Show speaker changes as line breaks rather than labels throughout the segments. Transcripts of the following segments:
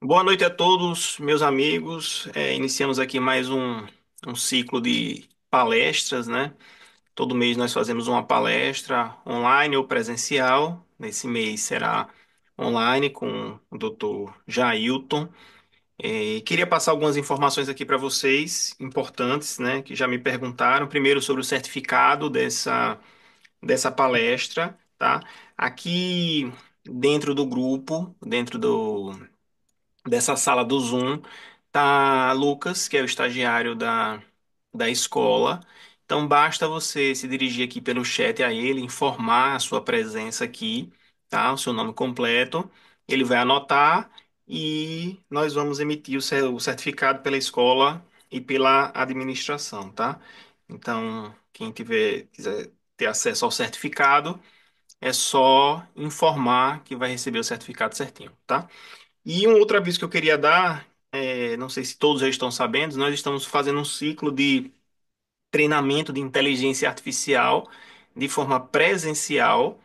Boa noite a todos, meus amigos. Iniciamos aqui mais um ciclo de palestras, né? Todo mês nós fazemos uma palestra online ou presencial. Nesse mês será online com o Dr. Jailton. Queria passar algumas informações aqui para vocês, importantes, né? Que já me perguntaram. Primeiro sobre o certificado dessa palestra, tá? Aqui dentro do grupo, dentro dessa sala do Zoom, tá Lucas, que é o estagiário da escola. Então basta você se dirigir aqui pelo chat a ele, informar a sua presença aqui, tá? O seu nome completo. Ele vai anotar e nós vamos emitir o certificado pela escola e pela administração, tá? Então, quiser ter acesso ao certificado, é só informar que vai receber o certificado certinho, tá? E um outro aviso que eu queria dar, não sei se todos já estão sabendo, nós estamos fazendo um ciclo de treinamento de inteligência artificial de forma presencial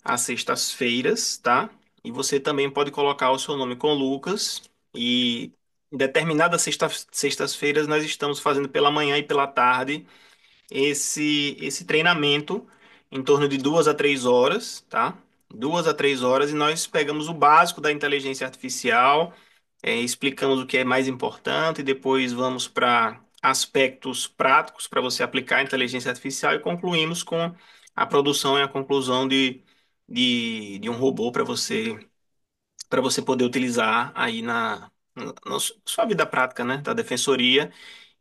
às sextas-feiras, tá? E você também pode colocar o seu nome com Lucas e em determinadas sextas-feiras nós estamos fazendo pela manhã e pela tarde esse treinamento em torno de 2 a 3 horas, tá? 2 a 3 horas e nós pegamos o básico da inteligência artificial, explicamos o que é mais importante e depois vamos para aspectos práticos para você aplicar a inteligência artificial e concluímos com a produção e a conclusão de um robô para você poder utilizar aí na sua vida prática, né, da defensoria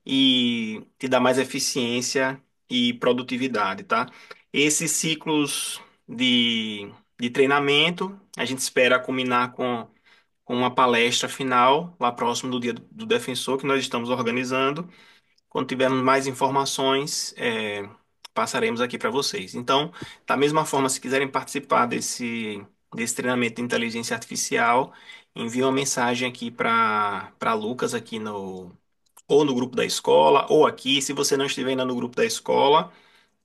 e te dar mais eficiência e produtividade, tá? Esses ciclos de treinamento, a gente espera culminar com uma palestra final, lá próximo do Dia do Defensor, que nós estamos organizando. Quando tivermos mais informações, passaremos aqui para vocês. Então, da mesma forma, se quiserem participar desse treinamento de inteligência artificial, envie uma mensagem aqui para Lucas aqui ou no grupo da escola, ou aqui. Se você não estiver ainda no grupo da escola,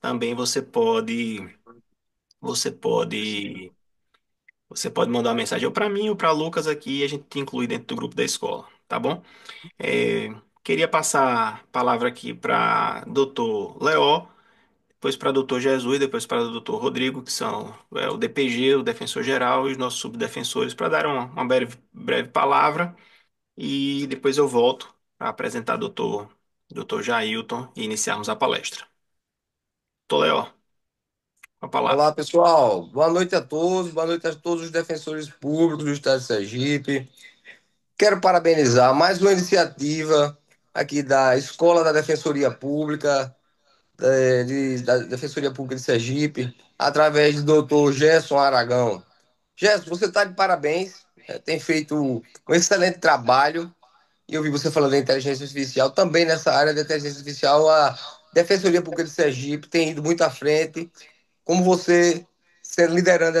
também você pode, você pode mandar uma mensagem ou para mim ou para Lucas aqui e a gente te inclui dentro do grupo da escola, tá bom? É, Queria passar a palavra aqui para Dr. Leó, depois para Dr. Jesus, depois para o Dr. Rodrigo, que são o DPG, o defensor geral, e os nossos subdefensores, para dar uma breve palavra e depois eu volto para apresentar Dr. Jailton e iniciarmos a palestra. Tô, Léo, com a palavra.
Olá, pessoal. Boa noite a todos. Boa noite a todos os defensores públicos do Estado de Sergipe. Quero parabenizar mais uma iniciativa aqui da Escola da Defensoria Pública, da Defensoria Pública de Sergipe, através do doutor Gerson Aragão. Gerson, você está de parabéns. Tem feito um excelente trabalho. E eu vi você falando da inteligência artificial. Também nessa área da inteligência artificial, a Defensoria Pública de Sergipe tem ido muito à frente como você sendo liderando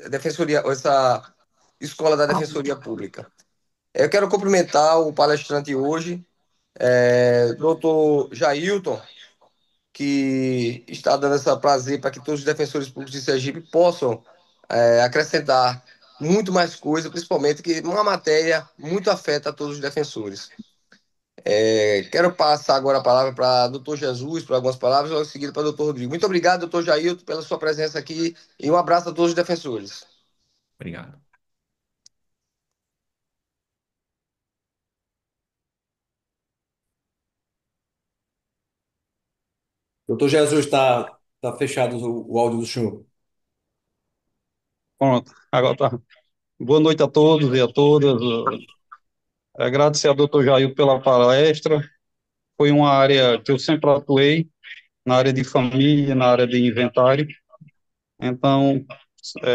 defensoria, essa escola da Defensoria Pública. Eu quero cumprimentar o palestrante hoje, doutor Jailton, que está dando esse prazer para que todos os defensores públicos de Sergipe possam acrescentar muito mais coisa, principalmente que uma matéria muito afeta a todos os defensores. Quero passar agora a palavra para doutor Jesus, para algumas palavras, logo em seguida para doutor Rodrigo. Muito obrigado, doutor Jailton, pela sua presença aqui e um abraço a todos os defensores.
Obrigado. Doutor Jesus, tá fechado o áudio do senhor.
Pronto, agora tá. Boa noite a todos e a todas. Agradecer ao doutor Jair pela palestra. Foi uma área que eu sempre atuei, na área de família, na área de inventário. Então,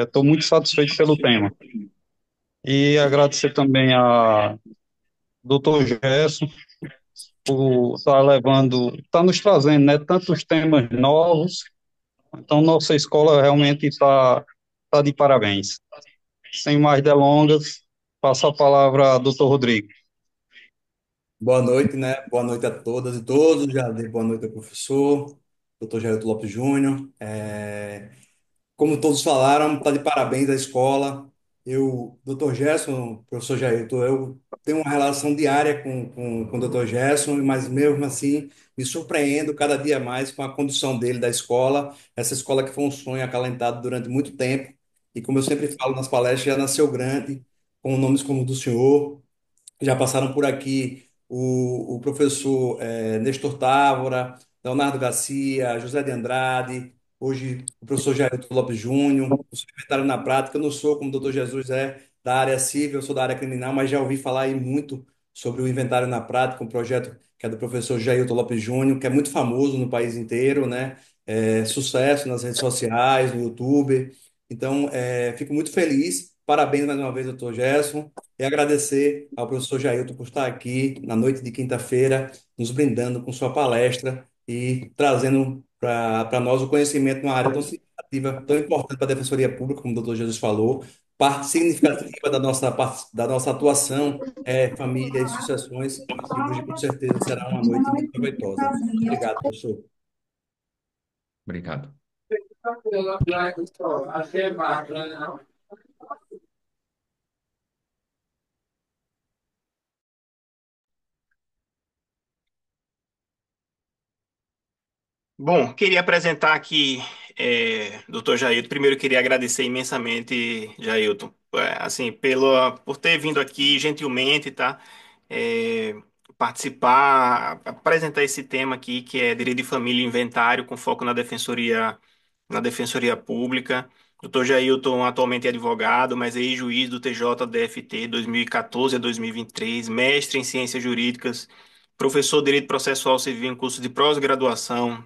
estou muito satisfeito pelo tema. E agradecer também a doutor Gerson por estar levando, está nos trazendo, né, tantos temas novos. Então, nossa escola realmente tá de parabéns. Sem mais delongas, passo a palavra ao doutor Rodrigo.
Boa noite, né? Boa noite a todas e todos. Já dei boa noite ao professor, doutor Geraldo Lopes Júnior. Como todos falaram, está de parabéns a escola. Dr. Gerson, professor Jailton, eu tenho uma relação diária com o Dr. Gerson, mas mesmo assim me surpreendo cada dia mais com a condução dele da escola, essa escola que foi um sonho acalentado durante muito tempo, e como eu sempre falo nas palestras, já nasceu grande, com nomes como o do senhor. Já passaram por aqui o professor Nestor Távora, Leonardo Garcia, José de Andrade, hoje o professor Jair Lopes Júnior, o secretário na prática. Eu não sou, como o doutor Jesus da área civil, eu sou da área criminal, mas já ouvi falar aí muito sobre o inventário na prática, um projeto que é do professor Jair Lopes Júnior, que é muito famoso no país inteiro, né? Sucesso nas redes sociais, no YouTube. Então, fico muito feliz. Parabéns mais uma vez, doutor Gerson. E agradecer ao professor Jailton por estar aqui na noite de quinta-feira, nos brindando com sua palestra e trazendo para nós o conhecimento numa área tão significativa, tão importante para a Defensoria Pública, como o doutor Jesus falou. Parte significativa da nossa atuação é família e sucessões, e hoje, com certeza, será uma noite muito proveitosa. Obrigado, professor.
Obrigado.
Bom, queria apresentar aqui, Dr. Jailton. Primeiro, queria agradecer imensamente, Jailton, assim, por ter vindo aqui gentilmente, tá? É, participar, apresentar esse tema aqui, que é Direito de Família e Inventário, com foco na Defensoria Pública. Dr. Jailton atualmente é advogado, mas é ex-juiz do TJDFT 2014 a 2023, mestre em Ciências Jurídicas, professor de Direito Processual Civil em curso de pós-graduação,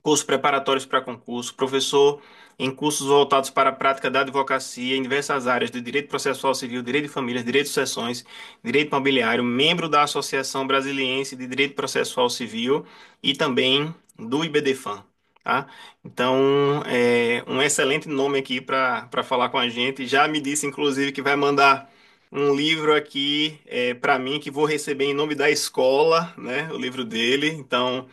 cursos preparatórios para concurso, professor em cursos voltados para a prática da advocacia em diversas áreas de direito processual civil, direito de famílias, direito de sucessões, direito imobiliário, membro da Associação Brasiliense de Direito Processual Civil e também do IBDFAM. Tá? Então, um excelente nome aqui para falar com a gente. Já me disse, inclusive, que vai mandar um livro aqui para mim que vou receber em nome da escola, né? O livro dele. Então,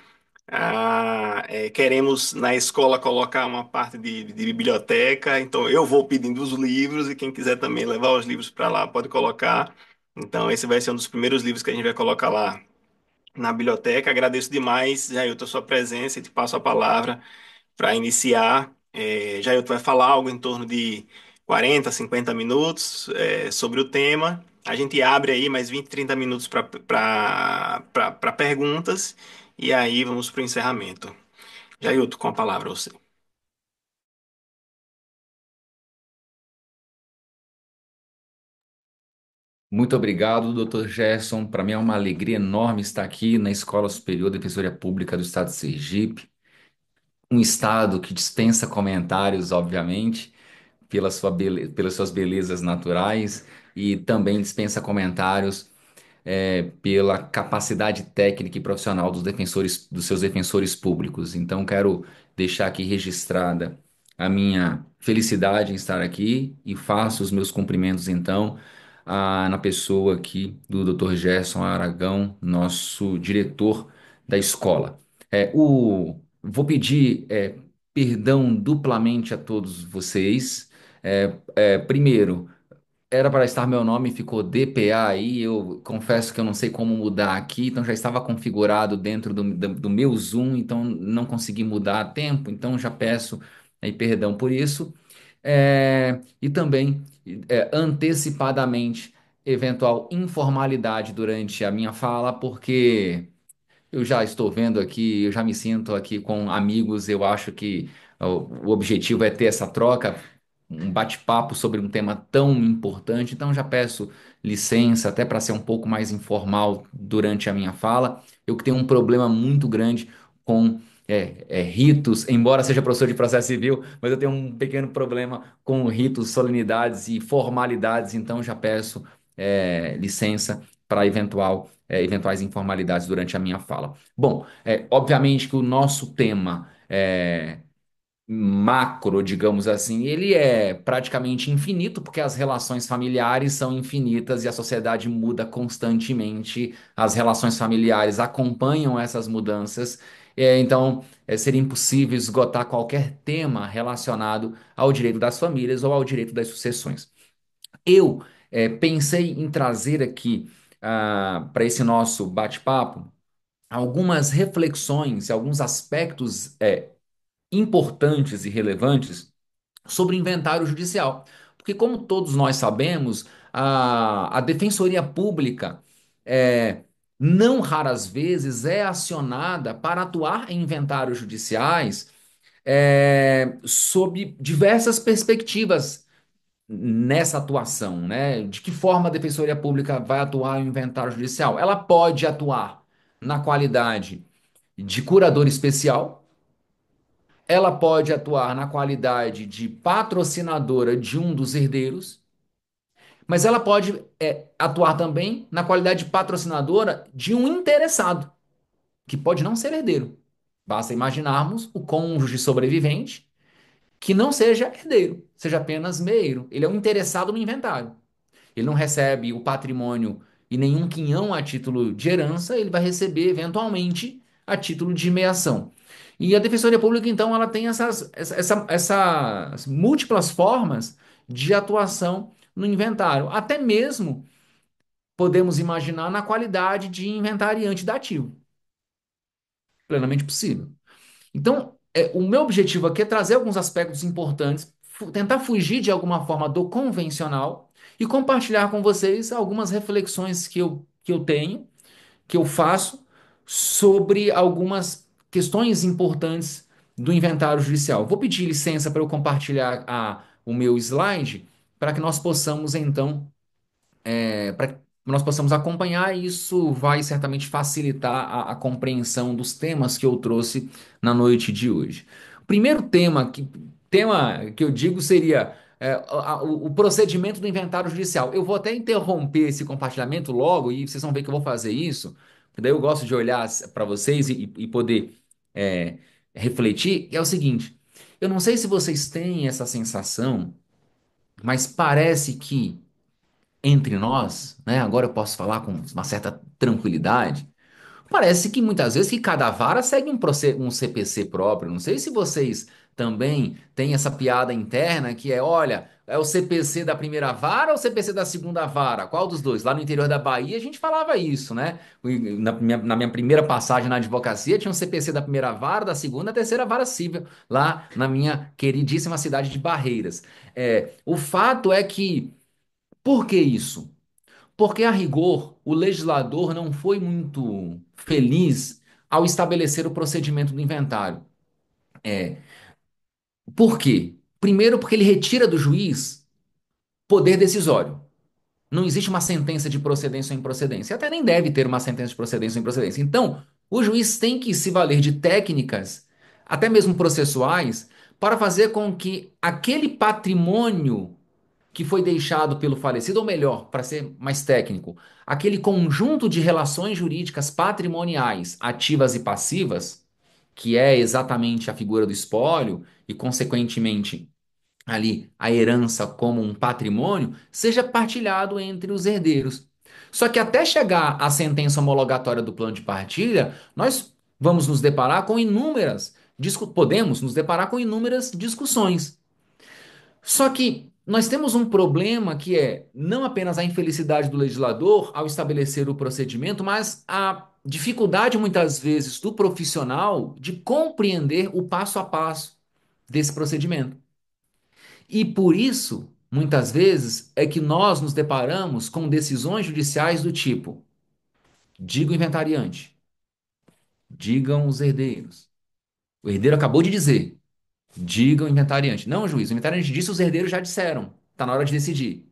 queremos na escola colocar uma parte de biblioteca, então eu vou pedindo os livros e quem quiser também levar os livros para lá pode colocar. Então esse vai ser um dos primeiros livros que a gente vai colocar lá na biblioteca. Agradeço demais, Jailton, a sua presença e te passo a palavra para iniciar. Jailton vai falar algo em torno de 40, 50 minutos sobre o tema. A gente abre aí mais 20, 30 minutos para perguntas e aí vamos para o encerramento. Jailton, com a palavra você.
Muito obrigado, Dr. Gerson. Para mim é uma alegria enorme estar aqui na Escola Superior de Defensoria Pública do Estado de Sergipe, um estado que dispensa comentários, obviamente, pelas suas belezas naturais e também dispensa comentários pela capacidade técnica e profissional dos seus defensores públicos. Então, quero deixar aqui registrada a minha felicidade em estar aqui e faço os meus cumprimentos, então, na pessoa aqui do Dr. Gerson Aragão, nosso diretor da escola. Vou pedir perdão duplamente a todos vocês. Primeiro, era para estar meu nome, ficou DPA aí. Eu confesso que eu não sei como mudar aqui, então já estava configurado dentro do meu Zoom, então não consegui mudar a tempo, então já peço aí perdão por isso. E também antecipadamente eventual informalidade durante a minha fala, porque. Eu já estou vendo aqui, eu já me sinto aqui com amigos. Eu acho que o objetivo é ter essa troca, um bate-papo sobre um tema tão importante. Então, já peço licença até para ser um pouco mais informal durante a minha fala. Eu que tenho um problema muito grande com ritos, embora seja professor de processo civil, mas eu tenho um pequeno problema com ritos, solenidades e formalidades. Então, já peço licença para eventuais informalidades durante a minha fala. Bom, obviamente que o nosso tema macro, digamos assim, ele é praticamente infinito, porque as relações familiares são infinitas e a sociedade muda constantemente, as relações familiares acompanham essas mudanças. Então, seria impossível esgotar qualquer tema relacionado ao direito das famílias ou ao direito das sucessões. Eu pensei em trazer aqui para esse nosso bate-papo algumas reflexões, alguns aspectos importantes e relevantes sobre o inventário judicial. Porque, como todos nós sabemos, a Defensoria Pública, é, não raras vezes, é acionada para atuar em inventários judiciais sob diversas perspectivas nessa atuação, né? De que forma a Defensoria Pública vai atuar em inventário judicial? Ela pode atuar na qualidade de curador especial, ela pode atuar na qualidade de patrocinadora de um dos herdeiros, mas ela pode atuar também na qualidade de patrocinadora de um interessado, que pode não ser herdeiro. Basta imaginarmos o cônjuge sobrevivente que não seja herdeiro, seja apenas meio. Ele é um interessado no inventário. Ele não recebe o patrimônio e nenhum quinhão a título de herança, ele vai receber eventualmente a título de meação. E a Defensoria Pública, então, ela tem essas múltiplas formas de atuação no inventário. Até mesmo podemos imaginar na qualidade de inventariante dativo. Plenamente possível. Então, o meu objetivo aqui é trazer alguns aspectos importantes, tentar fugir de alguma forma do convencional e compartilhar com vocês algumas reflexões que eu tenho, que eu faço sobre algumas questões importantes do inventário judicial. Vou pedir licença para eu compartilhar o meu slide para que nós possamos, então, para que nós possamos acompanhar, e isso vai certamente facilitar a compreensão dos temas que eu trouxe na noite de hoje. O primeiro tema que eu digo seria o procedimento do inventário judicial. Eu vou até interromper esse compartilhamento logo e vocês vão ver que eu vou fazer isso, porque daí eu gosto de olhar para vocês e poder é, refletir. É o seguinte: eu não sei se vocês têm essa sensação, mas parece que entre nós, né? Agora eu posso falar com uma certa tranquilidade. Parece que muitas vezes que cada vara segue um CPC próprio. Não sei se vocês também têm essa piada interna que é, olha, é o CPC da primeira vara ou o CPC da segunda vara? Qual dos dois? Lá no interior da Bahia a gente falava isso, né? Na minha primeira passagem na advocacia tinha um CPC da primeira vara, da segunda, terceira vara civil, lá na minha queridíssima cidade de Barreiras. O fato é que, por que isso? Porque, a rigor, o legislador não foi muito feliz ao estabelecer o procedimento do inventário. Por quê? Primeiro, porque ele retira do juiz poder decisório. Não existe uma sentença de procedência ou improcedência. Até nem deve ter uma sentença de procedência ou improcedência. Então, o juiz tem que se valer de técnicas, até mesmo processuais, para fazer com que aquele patrimônio que foi deixado pelo falecido, ou melhor, para ser mais técnico, aquele conjunto de relações jurídicas patrimoniais, ativas e passivas, que é exatamente a figura do espólio e, consequentemente, ali a herança como um patrimônio, seja partilhado entre os herdeiros. Só que até chegar à sentença homologatória do plano de partilha, nós vamos nos deparar com podemos nos deparar com inúmeras discussões. Só que nós temos um problema que é não apenas a infelicidade do legislador ao estabelecer o procedimento, mas a dificuldade muitas vezes do profissional de compreender o passo a passo desse procedimento. E por isso, muitas vezes, é que nós nos deparamos com decisões judiciais do tipo: diga o inventariante, digam os herdeiros. O herdeiro acabou de dizer, diga o inventariante. Não, juiz, o inventariante disse, os herdeiros já disseram. Está na hora de decidir.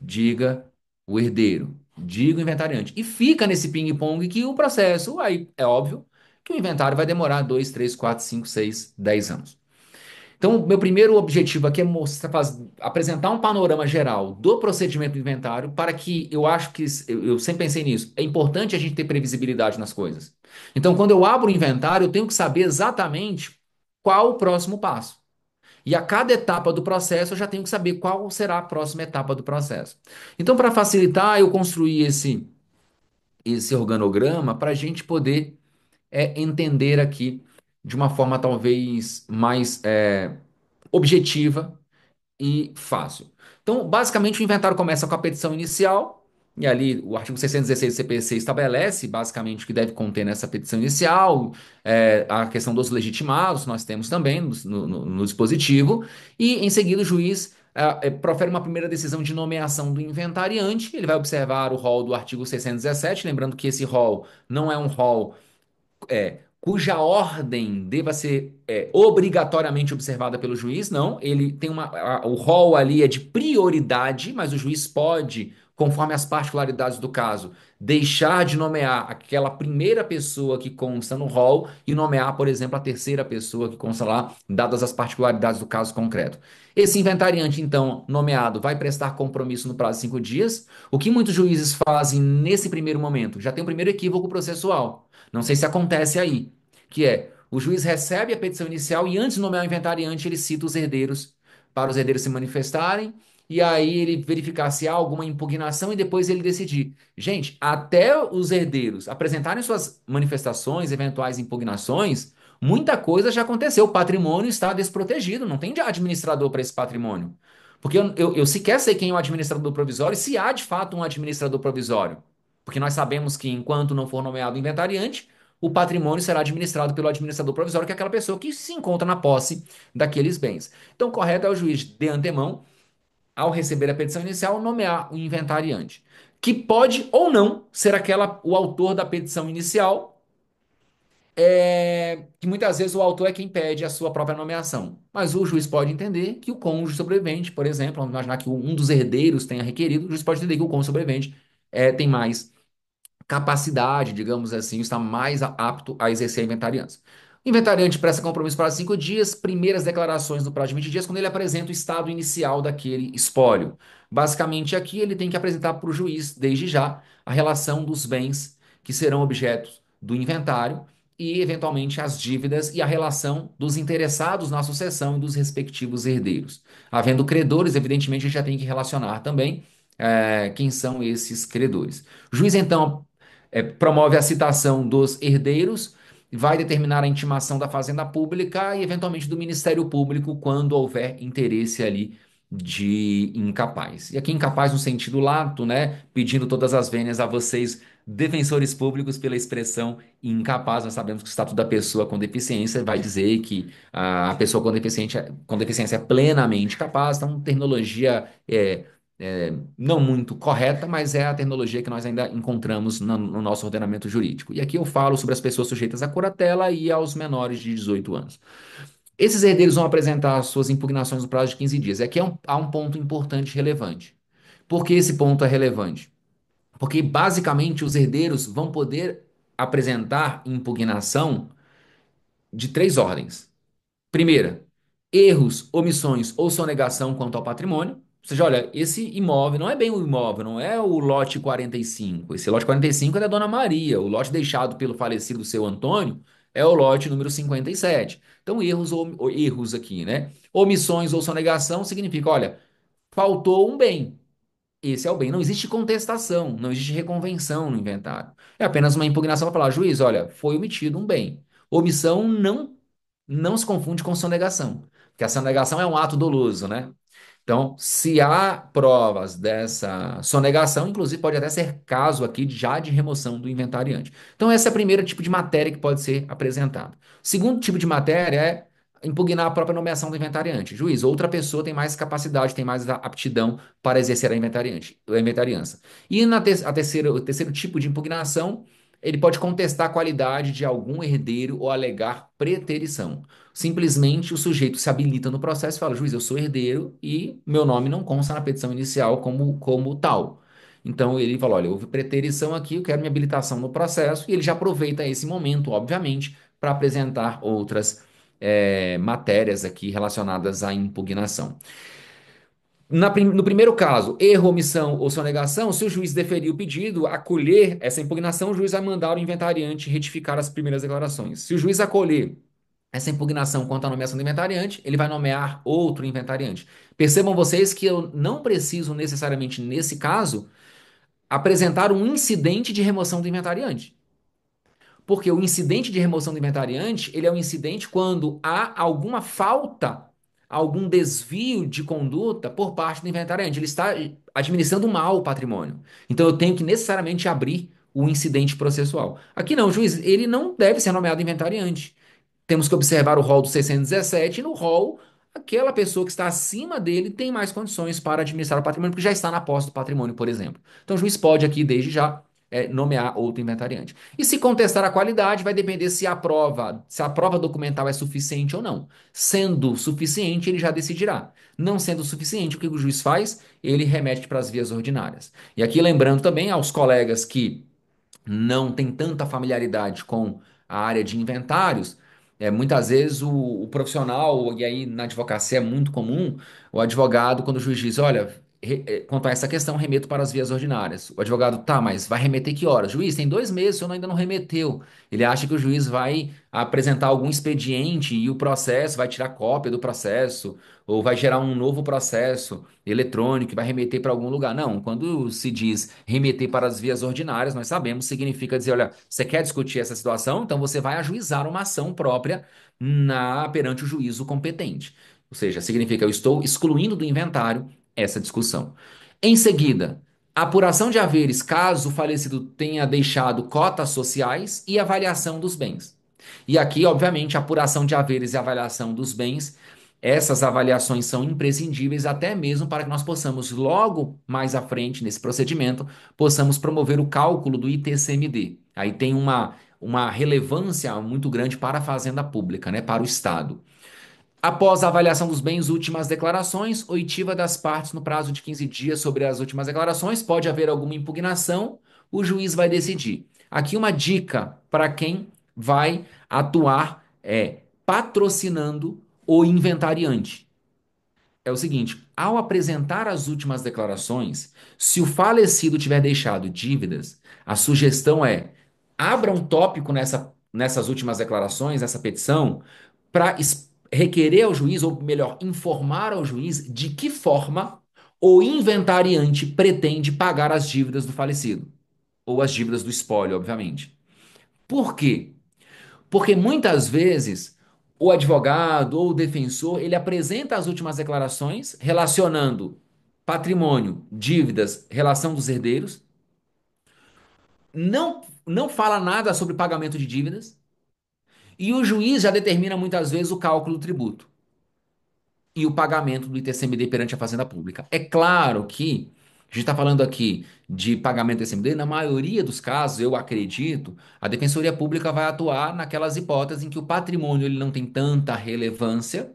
Diga o herdeiro, diga o inventariante. E fica nesse ping-pong que o processo, aí é óbvio que o inventário vai demorar 2, 3, 4, 5, 6, 10 anos. Então, o meu primeiro objetivo aqui é apresentar um panorama geral do procedimento do inventário para que eu acho que, eu sempre pensei nisso, é importante a gente ter previsibilidade nas coisas. Então, quando eu abro o inventário, eu tenho que saber exatamente qual o próximo passo. E a cada etapa do processo, eu já tenho que saber qual será a próxima etapa do processo. Então, para facilitar, eu construí esse organograma para a gente poder entender aqui de uma forma talvez mais objetiva e fácil. Então, basicamente, o inventário começa com a petição inicial, e ali o artigo 616 do CPC estabelece basicamente o que deve conter nessa petição inicial, a questão dos legitimados, nós temos também no dispositivo, e em seguida o juiz profere uma primeira decisão de nomeação do inventariante, ele vai observar o rol do artigo 617, lembrando que esse rol não é um rol cuja ordem deva ser obrigatoriamente observada pelo juiz, não. Ele tem o rol ali é de prioridade, mas o juiz pode, conforme as particularidades do caso, deixar de nomear aquela primeira pessoa que consta no rol e nomear, por exemplo, a terceira pessoa que consta lá, dadas as particularidades do caso concreto. Esse inventariante, então, nomeado, vai prestar compromisso no prazo de 5 dias. O que muitos juízes fazem nesse primeiro momento? Já tem um primeiro equívoco processual. Não sei se acontece aí, que é o juiz recebe a petição inicial e antes de nomear o inventariante, ele cita os herdeiros para os herdeiros se manifestarem e aí ele verificar se há alguma impugnação e depois ele decidir. Gente, até os herdeiros apresentarem suas manifestações, eventuais impugnações, muita coisa já aconteceu. O patrimônio está desprotegido, não tem de administrador para esse patrimônio. Porque eu sequer sei quem é o administrador provisório e se há de fato um administrador provisório. Porque nós sabemos que enquanto não for nomeado inventariante, o patrimônio será administrado pelo administrador provisório, que é aquela pessoa que se encontra na posse daqueles bens. Então, o correto é o juiz, de antemão, ao receber a petição inicial, nomear o inventariante, que pode ou não ser o autor da petição inicial, que muitas vezes o autor é quem pede a sua própria nomeação. Mas o juiz pode entender que o cônjuge sobrevivente, por exemplo, vamos imaginar que um dos herdeiros tenha requerido, o juiz pode entender que o cônjuge sobrevivente tem mais capacidade, digamos assim, está mais apto a exercer a inventariança. O inventariante presta compromisso para 5 dias, primeiras declarações no prazo de 20 dias, quando ele apresenta o estado inicial daquele espólio. Basicamente, aqui ele tem que apresentar para o juiz, desde já, a relação dos bens que serão objetos do inventário e, eventualmente, as dívidas e a relação dos interessados na sucessão e dos respectivos herdeiros. Havendo credores, evidentemente, a gente já tem que relacionar também quem são esses credores. O juiz, então, promove a citação dos herdeiros, vai determinar a intimação da Fazenda Pública e, eventualmente, do Ministério Público, quando houver interesse ali de incapaz. E aqui, incapaz no sentido lato, né? Pedindo todas as vênias a vocês, defensores públicos, pela expressão incapaz. Nós sabemos que o Estatuto da Pessoa com Deficiência vai dizer que a pessoa com deficiência é plenamente capaz, então, terminologia não muito correta, mas é a terminologia que nós ainda encontramos no nosso ordenamento jurídico. E aqui eu falo sobre as pessoas sujeitas à curatela e aos menores de 18 anos. Esses herdeiros vão apresentar suas impugnações no prazo de 15 dias. Aqui há um ponto importante e relevante. Por que esse ponto é relevante? Porque, basicamente, os herdeiros vão poder apresentar impugnação de três ordens. Primeira, erros, omissões ou sonegação quanto ao patrimônio. Ou seja, olha, esse imóvel não é bem o imóvel, não é o lote 45. Esse lote 45 é da Dona Maria. O lote deixado pelo falecido seu Antônio é o lote número 57. Então, ou erros aqui, né? Omissões ou sonegação significa, olha, faltou um bem. Esse é o bem. Não existe contestação, não existe reconvenção no inventário. É apenas uma impugnação para falar, juiz, olha, foi omitido um bem. Omissão não se confunde com sonegação, porque a sonegação é um ato doloso, né? Então, se há provas dessa sonegação, inclusive pode até ser caso aqui já de remoção do inventariante. Então, esse é o primeiro tipo de matéria que pode ser apresentado. O segundo tipo de matéria é impugnar a própria nomeação do inventariante. Juiz, outra pessoa tem mais capacidade, tem mais aptidão para exercer a inventariança. E o terceiro tipo de impugnação, ele pode contestar a qualidade de algum herdeiro ou alegar preterição. Simplesmente o sujeito se habilita no processo e fala: juiz, eu sou herdeiro e meu nome não consta na petição inicial como tal. Então ele fala: olha, houve preterição aqui, eu quero minha habilitação no processo, e ele já aproveita esse momento, obviamente, para apresentar outras matérias aqui relacionadas à impugnação. No primeiro caso, erro, omissão ou sonegação, se o juiz deferir o pedido, acolher essa impugnação, o juiz vai mandar o inventariante retificar as primeiras declarações. Se o juiz acolher essa impugnação quanto à nomeação do inventariante, ele vai nomear outro inventariante. Percebam vocês que eu não preciso necessariamente, nesse caso, apresentar um incidente de remoção do inventariante. Porque o incidente de remoção do inventariante, ele é um incidente quando há alguma falta algum desvio de conduta por parte do inventariante. Ele está administrando mal o patrimônio. Então eu tenho que necessariamente abrir o incidente processual. Aqui não, o juiz, ele não deve ser nomeado inventariante. Temos que observar o rol do 617 e no rol, aquela pessoa que está acima dele tem mais condições para administrar o patrimônio, porque já está na posse do patrimônio, por exemplo. Então o juiz pode aqui, desde já, nomear outro inventariante. E se contestar a qualidade, vai depender se a prova documental é suficiente ou não. Sendo suficiente, ele já decidirá. Não sendo suficiente, o que o juiz faz? Ele remete para as vias ordinárias. E aqui lembrando também aos colegas que não tem tanta familiaridade com a área de inventários, muitas vezes o profissional, e aí na advocacia é muito comum, o advogado, quando o juiz diz, olha, quanto a essa questão, remeto para as vias ordinárias. O advogado, tá, mas vai remeter que horas? Juiz, tem 2 meses, o senhor ainda não remeteu. Ele acha que o juiz vai apresentar algum expediente e o processo vai tirar cópia do processo, ou vai gerar um novo processo eletrônico que vai remeter para algum lugar. Não, quando se diz remeter para as vias ordinárias, nós sabemos, significa dizer, olha, você quer discutir essa situação, então você vai ajuizar uma ação própria perante o juízo competente. Ou seja, significa eu estou excluindo do inventário essa discussão. Em seguida, apuração de haveres caso o falecido tenha deixado cotas sociais e avaliação dos bens. E aqui, obviamente, a apuração de haveres e avaliação dos bens, essas avaliações são imprescindíveis até mesmo para que nós possamos, logo mais à frente, nesse procedimento, possamos promover o cálculo do ITCMD. Aí tem uma relevância muito grande para a fazenda pública, né, para o Estado. Após a avaliação dos bens, últimas declarações, oitiva das partes no prazo de 15 dias sobre as últimas declarações. Pode haver alguma impugnação, o juiz vai decidir. Aqui uma dica para quem vai atuar patrocinando o inventariante. É o seguinte: ao apresentar as últimas declarações, se o falecido tiver deixado dívidas, a sugestão é abra um tópico nessas últimas declarações, nessa petição, para requerer ao juiz, ou melhor, informar ao juiz de que forma o inventariante pretende pagar as dívidas do falecido, ou as dívidas do espólio, obviamente. Por quê? Porque muitas vezes o advogado ou o defensor, ele apresenta as últimas declarações relacionando patrimônio, dívidas, relação dos herdeiros, não fala nada sobre pagamento de dívidas, e o juiz já determina muitas vezes o cálculo do tributo e o pagamento do ITCMD perante a Fazenda Pública. É claro que a gente está falando aqui de pagamento do ITCMD, na maioria dos casos, eu acredito, a Defensoria Pública vai atuar naquelas hipóteses em que o patrimônio ele não tem tanta relevância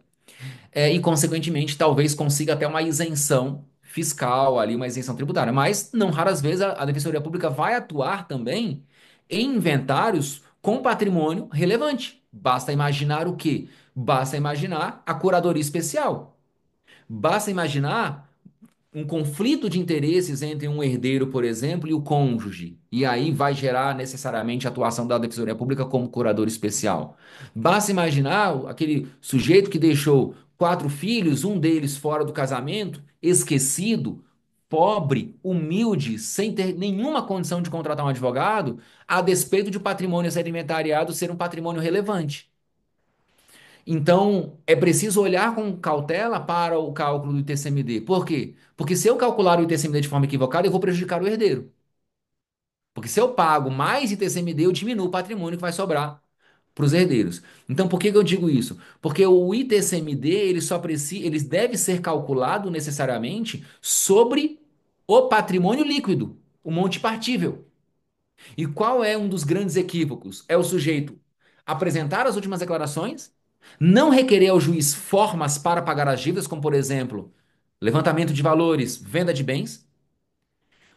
e, consequentemente, talvez consiga até uma isenção fiscal ali, uma isenção tributária. Mas, não raras vezes, a Defensoria Pública vai atuar também em inventários com patrimônio relevante. Basta imaginar o quê? Basta imaginar a curadoria especial. Basta imaginar um conflito de interesses entre um herdeiro, por exemplo, e o cônjuge. E aí vai gerar necessariamente a atuação da Defensoria Pública como curador especial. Basta imaginar aquele sujeito que deixou 4 filhos, um deles fora do casamento, esquecido, pobre, humilde, sem ter nenhuma condição de contratar um advogado, a despeito de o patrimônio ser inventariado ser um patrimônio relevante. Então, é preciso olhar com cautela para o cálculo do ITCMD. Por quê? Porque se eu calcular o ITCMD de forma equivocada, eu vou prejudicar o herdeiro. Porque se eu pago mais ITCMD, eu diminuo o patrimônio que vai sobrar para os herdeiros. Então, por que que eu digo isso? Porque o ITCMD, ele deve ser calculado necessariamente sobre o patrimônio líquido, o monte partível. E qual é um dos grandes equívocos? É o sujeito apresentar as últimas declarações, não requerer ao juiz formas para pagar as dívidas, como por exemplo, levantamento de valores, venda de bens.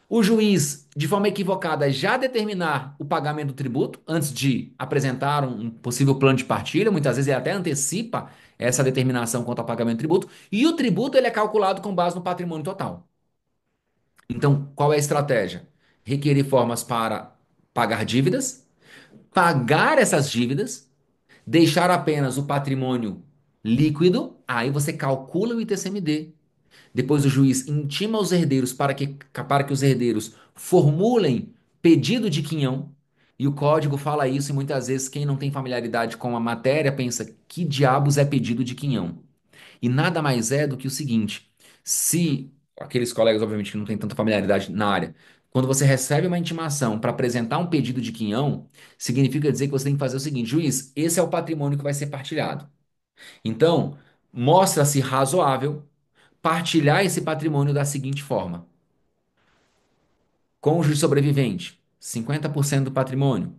O juiz, de forma equivocada, já determinar o pagamento do tributo antes de apresentar um possível plano de partilha, muitas vezes ele até antecipa essa determinação quanto ao pagamento do tributo, e o tributo ele é calculado com base no patrimônio total. Então, qual é a estratégia? Requerer formas para pagar dívidas, pagar essas dívidas, deixar apenas o patrimônio líquido, aí você calcula o ITCMD. Depois o juiz intima os herdeiros para que os herdeiros formulem pedido de quinhão, e o código fala isso, e muitas vezes quem não tem familiaridade com a matéria pensa que diabos é pedido de quinhão. E nada mais é do que o seguinte: se aqueles colegas, obviamente, que não têm tanta familiaridade na área, quando você recebe uma intimação para apresentar um pedido de quinhão, significa dizer que você tem que fazer o seguinte: juiz, esse é o patrimônio que vai ser partilhado. Então, mostra-se razoável partilhar esse patrimônio da seguinte forma: cônjuge sobrevivente, 50% do patrimônio.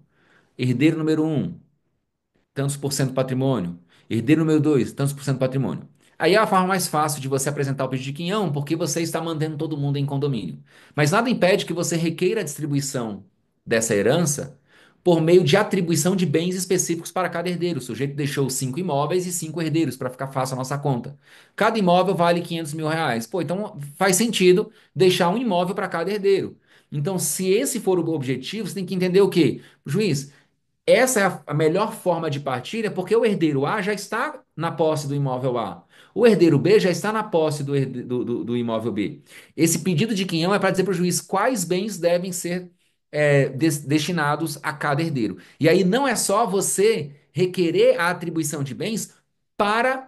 Herdeiro número um, tantos por cento do patrimônio. Herdeiro número 2, tantos por cento do patrimônio. Aí é a forma mais fácil de você apresentar o pedido de quinhão, porque você está mantendo todo mundo em condomínio. Mas nada impede que você requeira a distribuição dessa herança por meio de atribuição de bens específicos para cada herdeiro. O sujeito deixou 5 imóveis e 5 herdeiros, para ficar fácil a nossa conta. Cada imóvel vale R$ 500 mil. Pô, então faz sentido deixar um imóvel para cada herdeiro. Então, se esse for o objetivo, você tem que entender o quê? Juiz, essa é a melhor forma de partilha, porque o herdeiro A já está na posse do imóvel A. O herdeiro B já está na posse do imóvel B. Esse pedido de quinhão é para dizer para o juiz quais bens devem ser destinados a cada herdeiro. E aí não é só você requerer a atribuição de bens para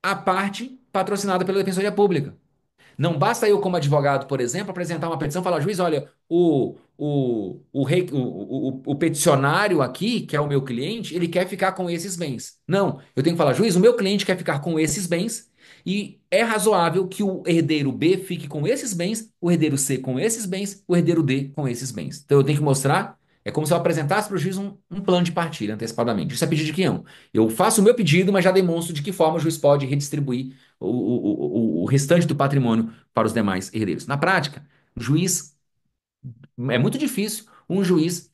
a parte patrocinada pela Defensoria Pública. Não basta eu, como advogado, por exemplo, apresentar uma petição e falar, juiz, olha, o peticionário aqui, que é o meu cliente, ele quer ficar com esses bens. Não, eu tenho que falar, juiz, o meu cliente quer ficar com esses bens e é razoável que o herdeiro B fique com esses bens, o herdeiro C com esses bens, o herdeiro D com esses bens. Então eu tenho que mostrar, é como se eu apresentasse para o juiz um plano de partilha antecipadamente. Isso é pedido de quinhão. Eu faço o meu pedido, mas já demonstro de que forma o juiz pode redistribuir o restante do patrimônio para os demais herdeiros. Na prática, o juiz é muito difícil um juiz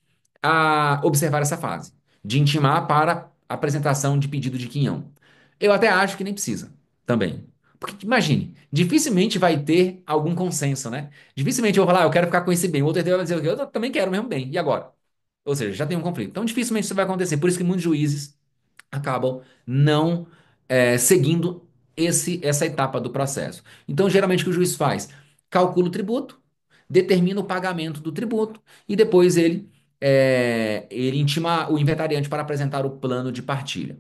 observar essa fase de intimar para apresentação de pedido de quinhão. Eu até acho que nem precisa também. Porque imagine, dificilmente vai ter algum consenso, né? Dificilmente eu vou falar, eu quero ficar com esse bem. O outro herdeiro vai dizer, eu também quero o mesmo bem. E agora? Ou seja, já tem um conflito. Então, dificilmente isso vai acontecer. Por isso que muitos juízes acabam não seguindo essa etapa do processo. Então, geralmente, o que o juiz faz? Calcula o tributo, determina o pagamento do tributo e depois ele intima o inventariante para apresentar o plano de partilha.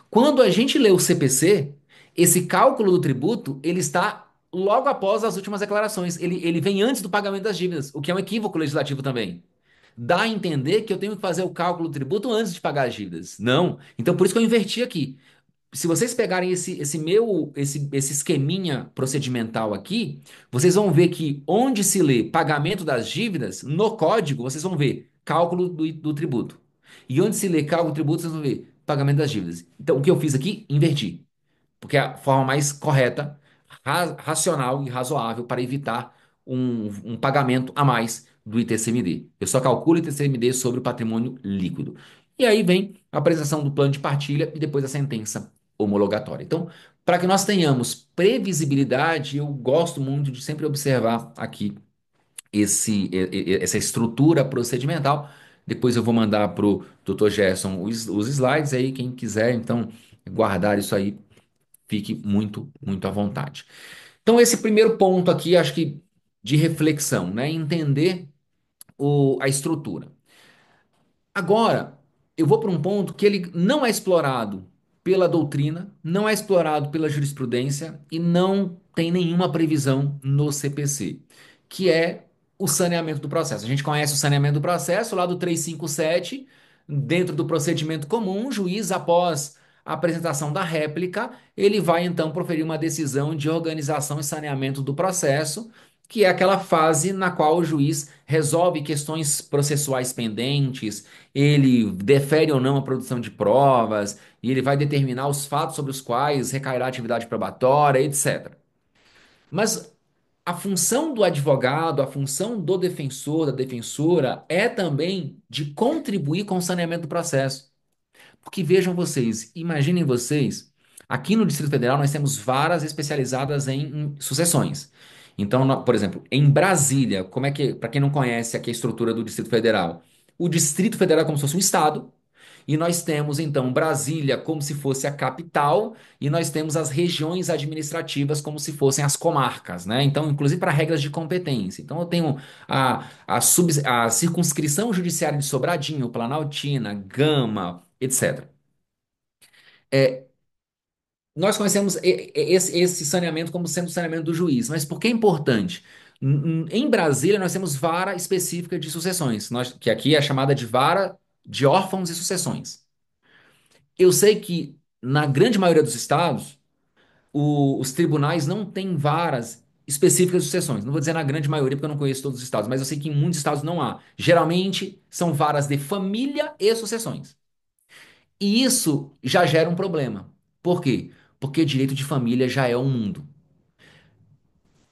Quando a gente lê o CPC, esse cálculo do tributo ele está logo após as últimas declarações. Ele vem antes do pagamento das dívidas, o que é um equívoco legislativo também. Dá a entender que eu tenho que fazer o cálculo do tributo antes de pagar as dívidas. Não. Então, por isso que eu inverti aqui. Se vocês pegarem esse esqueminha procedimental aqui, vocês vão ver que onde se lê pagamento das dívidas, no código, vocês vão ver cálculo do tributo. E onde se lê cálculo do tributo, vocês vão ver pagamento das dívidas. Então, o que eu fiz aqui? Inverti. Porque é a forma mais correta, racional e razoável para evitar um pagamento a mais do ITCMD. Eu só calculo o ITCMD sobre o patrimônio líquido. E aí vem a apresentação do plano de partilha e depois a sentença homologatória. Então, para que nós tenhamos previsibilidade, eu gosto muito de sempre observar aqui essa estrutura procedimental. Depois eu vou mandar para o Dr. Gerson os slides aí, quem quiser, então, guardar isso aí fique muito, muito à vontade. Então, esse primeiro ponto aqui, acho que de reflexão, né? Entender a estrutura. Agora, eu vou para um ponto que ele não é explorado pela doutrina, não é explorado pela jurisprudência e não tem nenhuma previsão no CPC, que é o saneamento do processo. A gente conhece o saneamento do processo lá do 357, dentro do procedimento comum, o juiz, após a apresentação da réplica, ele vai então proferir uma decisão de organização e saneamento do processo, que é aquela fase na qual o juiz resolve questões processuais pendentes, ele defere ou não a produção de provas, e ele vai determinar os fatos sobre os quais recairá a atividade probatória, etc. Mas a função do advogado, a função do defensor, da defensora, é também de contribuir com o saneamento do processo. Porque vejam vocês, imaginem vocês, aqui no Distrito Federal nós temos varas especializadas em sucessões. Então, por exemplo, em Brasília, como é que, para quem não conhece aqui a estrutura do Distrito Federal, o Distrito Federal é como se fosse um estado, e nós temos então Brasília como se fosse a capital, e nós temos as regiões administrativas como se fossem as comarcas, né? Então, inclusive para regras de competência. Então, eu tenho a circunscrição judiciária de Sobradinho, Planaltina, Gama, etc. nós conhecemos esse saneamento como sendo o saneamento do juiz, mas por que é importante? Em Brasília, nós temos vara específica de sucessões, que aqui é chamada de vara de órfãos e sucessões. Eu sei que na grande maioria dos estados, os tribunais não têm varas específicas de sucessões. Não vou dizer na grande maioria, porque eu não conheço todos os estados, mas eu sei que em muitos estados não há. Geralmente são varas de família e sucessões. E isso já gera um problema. Por quê? Porque direito de família já é um mundo.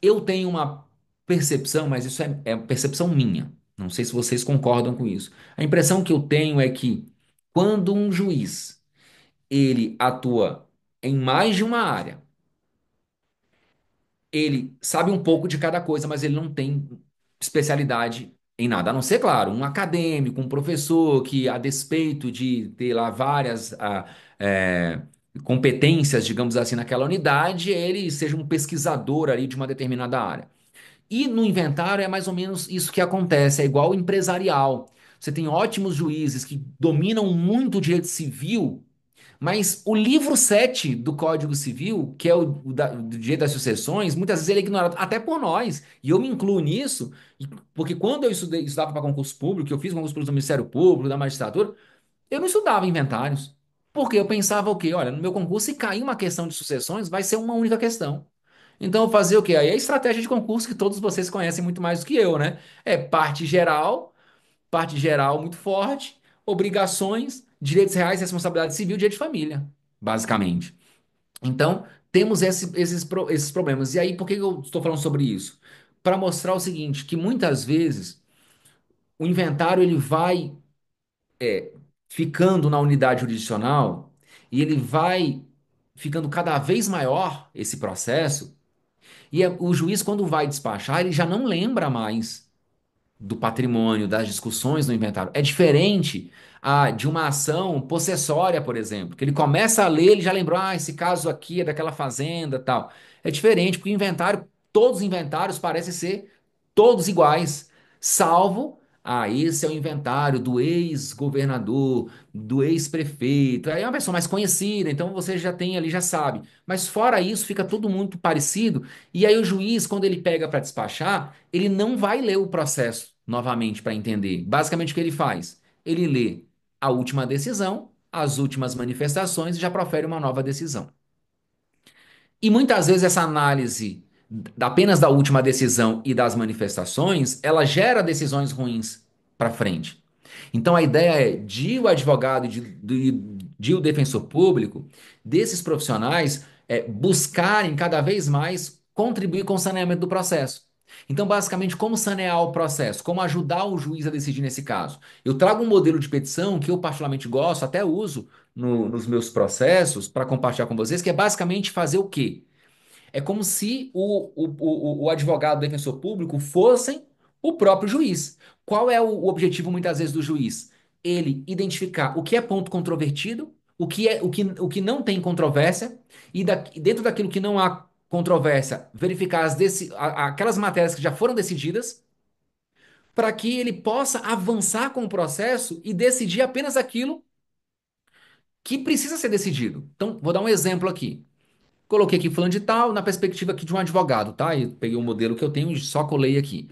Eu tenho uma percepção, mas isso é percepção minha. Não sei se vocês concordam com isso. A impressão que eu tenho é que quando um juiz ele atua em mais de uma área, ele sabe um pouco de cada coisa, mas ele não tem especialidade em nada. A não ser, claro, um acadêmico, um professor que, a despeito de ter lá várias é, competências, digamos assim, naquela unidade, ele seja um pesquisador ali de uma determinada área. E no inventário é mais ou menos isso que acontece, é igual empresarial. Você tem ótimos juízes que dominam muito o direito civil, mas o livro 7 do Código Civil, que é do direito das sucessões, muitas vezes ele é ignorado, até por nós. E eu me incluo nisso, porque quando eu estudava para concurso público, eu fiz concurso público do Ministério Público, da magistratura, eu não estudava inventários. Porque eu pensava o quê? Olha, no meu concurso, se cair uma questão de sucessões, vai ser uma única questão. Então, eu fazia o quê? Aí é a estratégia de concurso que todos vocês conhecem muito mais do que eu, né? É parte geral muito forte, obrigações, direitos reais, responsabilidade civil, direito de família, basicamente. Então, temos esses problemas. E aí, por que eu estou falando sobre isso? Para mostrar o seguinte, que muitas vezes o inventário ele vai ficando na unidade jurisdicional e ele vai ficando cada vez maior esse processo, e o juiz, quando vai despachar, ele já não lembra mais do patrimônio, das discussões no inventário. É diferente de uma ação possessória, por exemplo, que ele começa a ler, ele já lembrou, esse caso aqui é daquela fazenda, tal. É diferente, porque o inventário, todos os inventários parecem ser todos iguais, salvo, esse é o inventário do ex-governador, do ex-prefeito. Aí é uma pessoa mais conhecida, então você já tem ali, já sabe. Mas fora isso, fica tudo muito parecido. E aí o juiz, quando ele pega para despachar, ele não vai ler o processo novamente para entender. Basicamente o que ele faz? Ele lê a última decisão, as últimas manifestações e já profere uma nova decisão. E muitas vezes essa análise apenas da última decisão e das manifestações, ela gera decisões ruins para frente. Então a ideia é de o advogado e de o defensor público, desses profissionais, buscarem cada vez mais contribuir com o saneamento do processo. Então, basicamente, como sanear o processo? Como ajudar o juiz a decidir nesse caso? Eu trago um modelo de petição que eu particularmente gosto, até uso nos meus processos para compartilhar com vocês, que é basicamente fazer o quê? É como se o advogado, o defensor público fossem o próprio juiz. Qual é o objetivo, muitas vezes, do juiz? Ele identificar o que é ponto controvertido, o que não tem controvérsia, e dentro daquilo que não há controvérsia, verificar aquelas matérias que já foram decididas, para que ele possa avançar com o processo e decidir apenas aquilo que precisa ser decidido. Então, vou dar um exemplo aqui. Coloquei aqui fulano de tal, na perspectiva aqui de um advogado, tá? E peguei o modelo que eu tenho e só colei aqui.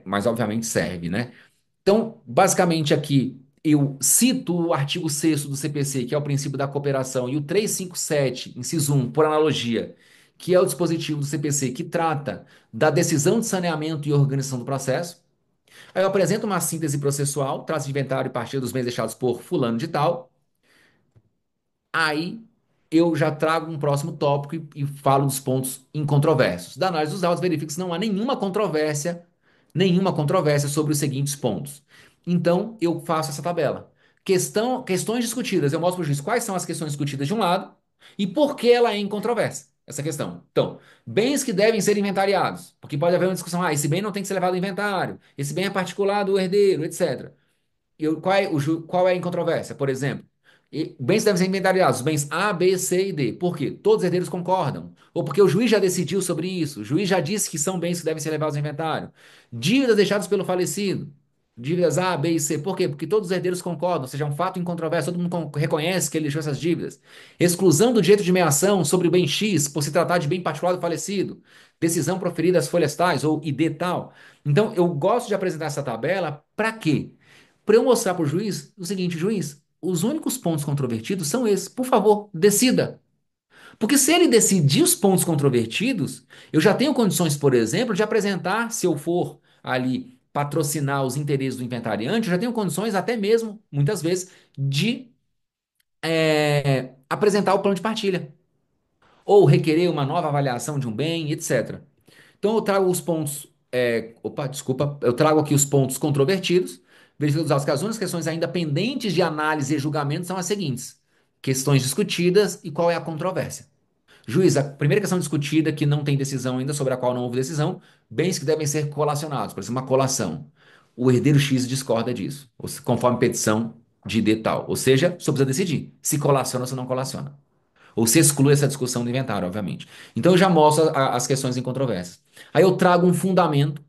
Mas obviamente serve, né? Então, basicamente aqui eu cito o artigo 6º do CPC, que é o princípio da cooperação, e o 357, inciso 1, por analogia, que é o dispositivo do CPC que trata da decisão de saneamento e organização do processo. Aí eu apresento uma síntese processual, traço de inventário e partilha dos bens deixados por fulano de tal. Aí eu já trago um próximo tópico e falo dos pontos incontroversos. Da análise dos autos, verifico se não há nenhuma controvérsia sobre os seguintes pontos. Então, eu faço essa tabela. Questões discutidas, eu mostro para o juiz quais são as questões discutidas de um lado e por que ela é incontrovérsia, essa questão. Então, bens que devem ser inventariados, porque pode haver uma discussão, esse bem não tem que ser levado ao inventário, esse bem é particular do herdeiro, etc. Qual é a controvérsia? Por exemplo, bens devem ser inventariados, os bens A, B, C e D. Por quê? Todos os herdeiros concordam. Ou porque o juiz já decidiu sobre isso, o juiz já disse que são bens que devem ser levados ao inventário. Dívidas deixadas pelo falecido. Dívidas A, B e C. Por quê? Porque todos os herdeiros concordam, ou seja, é um fato incontroverso, todo mundo reconhece que ele deixou essas dívidas. Exclusão do direito de meação sobre o bem X, por se tratar de bem particular do falecido. Decisão proferida às folhas tais, ou ID tal. Então, eu gosto de apresentar essa tabela para quê? Para eu mostrar para o juiz o seguinte, juiz, os únicos pontos controvertidos são esses. Por favor, decida. Porque se ele decidir os pontos controvertidos, eu já tenho condições, por exemplo, de apresentar, se eu for ali patrocinar os interesses do inventariante, eu já tenho condições até mesmo, muitas vezes, de apresentar o plano de partilha. Ou requerer uma nova avaliação de um bem, etc. Então eu trago os pontos. Opa, desculpa. Eu trago aqui os pontos controvertidos, verificando que as únicas questões ainda pendentes de análise e julgamento são as seguintes: questões discutidas e qual é a controvérsia. Juiz, a primeira questão discutida que não tem decisão ainda, sobre a qual não houve decisão, bens que devem ser colacionados, por exemplo, uma colação. O herdeiro X discorda disso, conforme petição de D tal. Ou seja, o senhor precisa decidir se colaciona ou se não colaciona. Ou se exclui essa discussão do inventário, obviamente. Então eu já mostro as questões em controvérsias. Aí eu trago um fundamento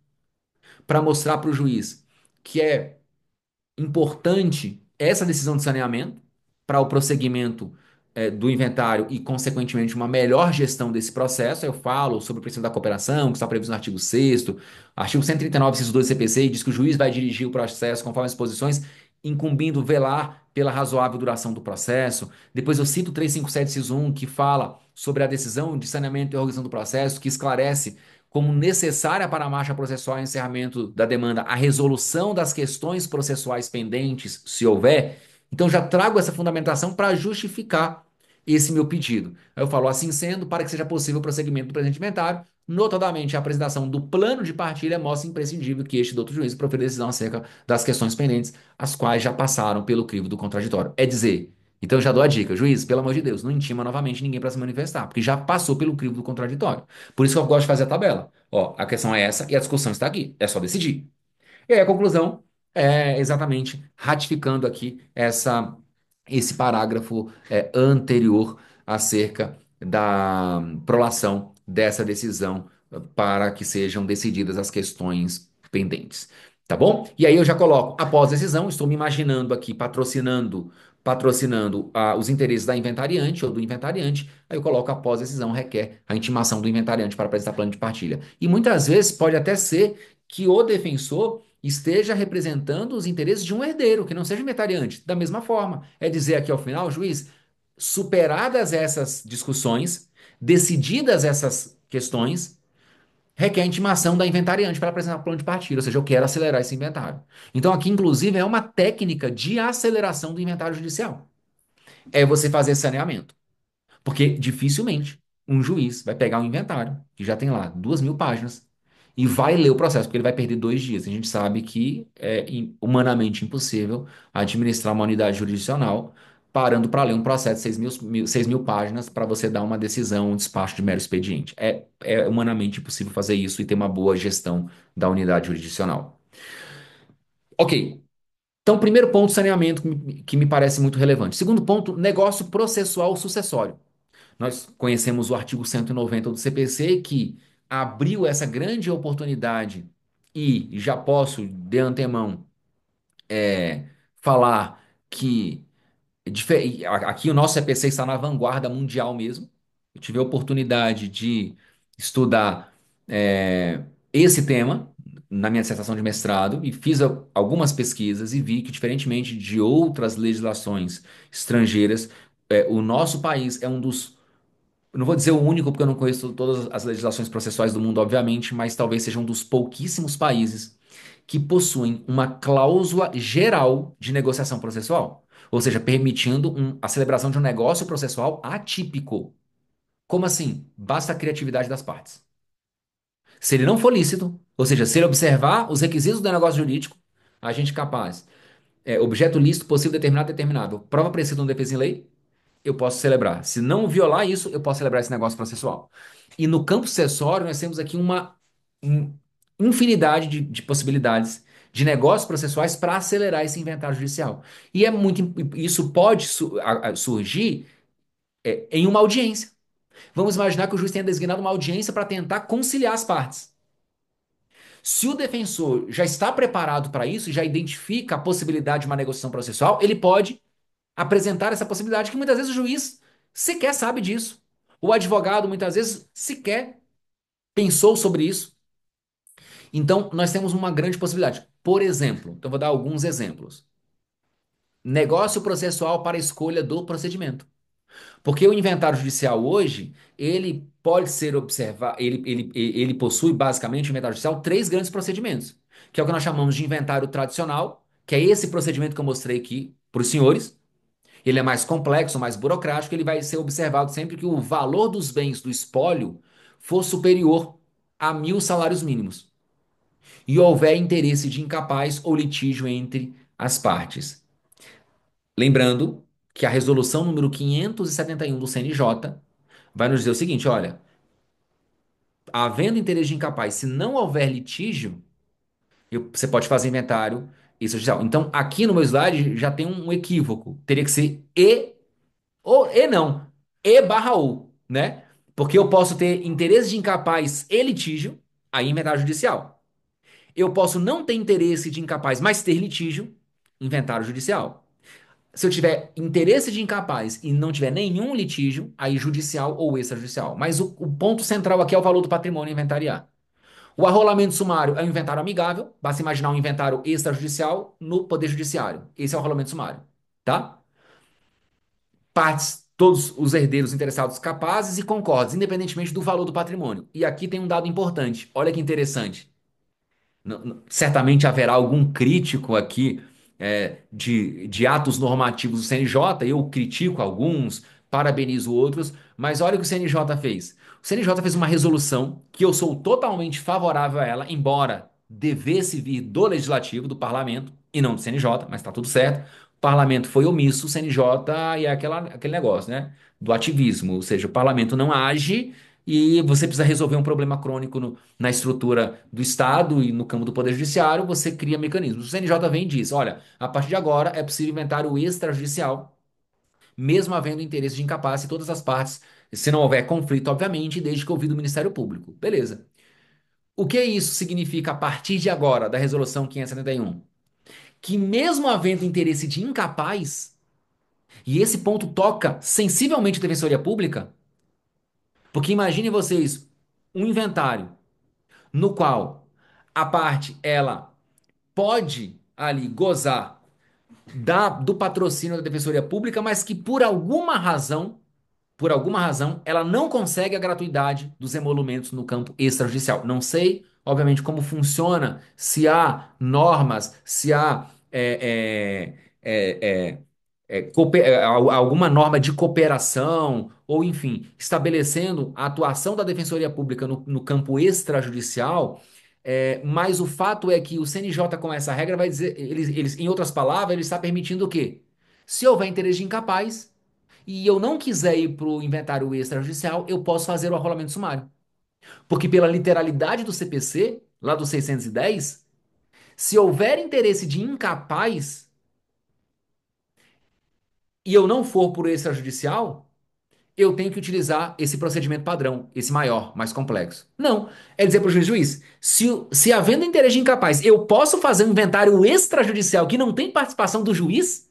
para mostrar para o juiz que é importante essa decisão de saneamento para o prosseguimento do inventário e, consequentemente, uma melhor gestão desse processo. Eu falo sobre o princípio da cooperação, que está previsto no artigo 6º, artigo 139, inciso 2 do CPC, e diz que o juiz vai dirigir o processo conforme as posições, incumbindo velar pela razoável duração do processo. Depois eu cito o 357, inciso 1, que fala sobre a decisão de saneamento e organização do processo, que esclarece como necessária para a marcha processual e encerramento da demanda a resolução das questões processuais pendentes, se houver. Então já trago essa fundamentação para justificar esse meu pedido. Aí eu falo, assim sendo, para que seja possível o prosseguimento do presente inventário, notadamente a apresentação do plano de partilha mostra imprescindível que este doutor juiz profira decisão acerca das questões pendentes, as quais já passaram pelo crivo do contraditório. É dizer, então eu já dou a dica, juiz, pelo amor de Deus, não intima novamente ninguém para se manifestar, porque já passou pelo crivo do contraditório. Por isso que eu gosto de fazer a tabela. Ó, a questão é essa e a discussão está aqui. É só decidir. E aí a conclusão é exatamente ratificando aqui esse parágrafo anterior acerca da prolação dessa decisão para que sejam decididas as questões pendentes. Tá bom? E aí eu já coloco, após decisão, estou me imaginando aqui patrocinando os interesses da inventariante ou do inventariante, aí eu coloco após decisão requer a intimação do inventariante para apresentar plano de partilha. E muitas vezes pode até ser que o defensor esteja representando os interesses de um herdeiro, que não seja inventariante. Da mesma forma, é dizer aqui ao final, juiz, superadas essas discussões, decididas essas questões, requer a intimação da inventariante para apresentar o plano de partilha, ou seja, eu quero acelerar esse inventário. Então aqui, inclusive, é uma técnica de aceleração do inventário judicial. É você fazer saneamento. Porque dificilmente um juiz vai pegar um inventário, que já tem lá 2.000 páginas, e vai ler o processo, porque ele vai perder 2 dias. A gente sabe que é humanamente impossível administrar uma unidade jurisdicional parando para ler um processo de 6.000 páginas para você dar uma decisão, um despacho de mero expediente. É humanamente impossível fazer isso e ter uma boa gestão da unidade jurisdicional. Ok. Então, primeiro ponto, saneamento, que me parece muito relevante. Segundo ponto, negócio processual sucessório. Nós conhecemos o artigo 190 do CPC, que abriu essa grande oportunidade, e já posso, de antemão, falar que aqui o nosso CPC está na vanguarda mundial mesmo. Eu tive a oportunidade de estudar esse tema na minha dissertação de mestrado e fiz algumas pesquisas e vi que, diferentemente de outras legislações estrangeiras, o nosso país é um dos, eu não vou dizer o único, porque eu não conheço todas as legislações processuais do mundo, obviamente, mas talvez seja um dos pouquíssimos países que possuem uma cláusula geral de negociação processual. Ou seja, permitindo a celebração de um negócio processual atípico. Como assim? Basta a criatividade das partes. Se ele não for lícito, ou seja, se ele observar os requisitos do negócio jurídico, a gente capaz. Objeto lícito, possível, determinado, determinado. Prova precisa de uma defesa em lei, eu posso celebrar. Se não violar isso, eu posso celebrar esse negócio processual. E no campo sucessório, nós temos aqui uma infinidade de possibilidades de negócios processuais para acelerar esse inventário judicial. E isso pode surgir em uma audiência. Vamos imaginar que o juiz tenha designado uma audiência para tentar conciliar as partes. Se o defensor já está preparado para isso, já identifica a possibilidade de uma negociação processual, ele pode apresentar essa possibilidade que muitas vezes o juiz sequer sabe disso. O advogado muitas vezes sequer pensou sobre isso. Então, nós temos uma grande possibilidade. Por exemplo, então vou dar alguns exemplos. Negócio processual para escolha do procedimento. Porque o inventário judicial hoje, ele pode ser observado, ele possui basicamente, o inventário judicial, três grandes procedimentos, que é o que nós chamamos de inventário tradicional, que é esse procedimento que eu mostrei aqui para os senhores. Ele é mais complexo, mais burocrático, ele vai ser observado sempre que o valor dos bens do espólio for superior a 1.000 salários mínimos e houver interesse de incapaz ou litígio entre as partes. Lembrando que a resolução número 571 do CNJ vai nos dizer o seguinte, olha, havendo interesse de incapaz, se não houver litígio, você pode fazer inventário extrajudicial. Então, aqui no meu slide já tem um equívoco. Teria que ser ou e não, e barra ou, né? Porque eu posso ter interesse de incapaz e litígio, aí inventário judicial. Eu posso não ter interesse de incapaz, mas ter litígio, inventário judicial. Se eu tiver interesse de incapaz e não tiver nenhum litígio, aí judicial ou extrajudicial. Mas o ponto central aqui é o valor do patrimônio inventariar. O arrolamento sumário é um inventário amigável, basta imaginar um inventário extrajudicial no Poder Judiciário. Esse é o arrolamento sumário, tá? Partes, todos os herdeiros interessados capazes e concordes, independentemente do valor do patrimônio. E aqui tem um dado importante, olha que interessante. Certamente haverá algum crítico aqui de atos normativos do CNJ, eu critico alguns, parabenizo outros, mas olha o que o CNJ fez. O CNJ fez uma resolução que eu sou totalmente favorável a ela, embora devesse vir do Legislativo, do Parlamento, e não do CNJ, mas está tudo certo. O Parlamento foi omisso, o CNJ e é aquele negócio, né? Do ativismo, ou seja, o Parlamento não age e você precisa resolver um problema crônico na estrutura do Estado e no campo do Poder Judiciário, você cria mecanismos. O CNJ vem e diz: olha, a partir de agora é possível inventário extrajudicial, mesmo havendo interesse de incapaz em todas as partes, se não houver conflito, obviamente, desde que ouvido o Ministério Público. Beleza. O que isso significa a partir de agora, da Resolução 571? Que mesmo havendo interesse de incapaz, e esse ponto toca sensivelmente a Defensoria Pública, porque imagine vocês um inventário no qual a parte ela pode ali gozar do patrocínio da Defensoria Pública, mas que por alguma razão, ela não consegue a gratuidade dos emolumentos no campo extrajudicial. Não sei, obviamente, como funciona, se há normas, se há alguma norma de cooperação, ou enfim, estabelecendo a atuação da Defensoria Pública no campo extrajudicial. Mas o fato é que o CNJ, com essa regra, vai dizer, em outras palavras, ele está permitindo o quê? Se houver interesse de incapaz e eu não quiser ir para o inventário extrajudicial, eu posso fazer o arrolamento sumário. Porque pela literalidade do CPC, lá do 610, se houver interesse de incapaz e eu não for por extrajudicial, eu tenho que utilizar esse procedimento padrão, esse maior, mais complexo. Não. É dizer para o juiz, se havendo interesse de incapaz, eu posso fazer um inventário extrajudicial que não tem participação do juiz?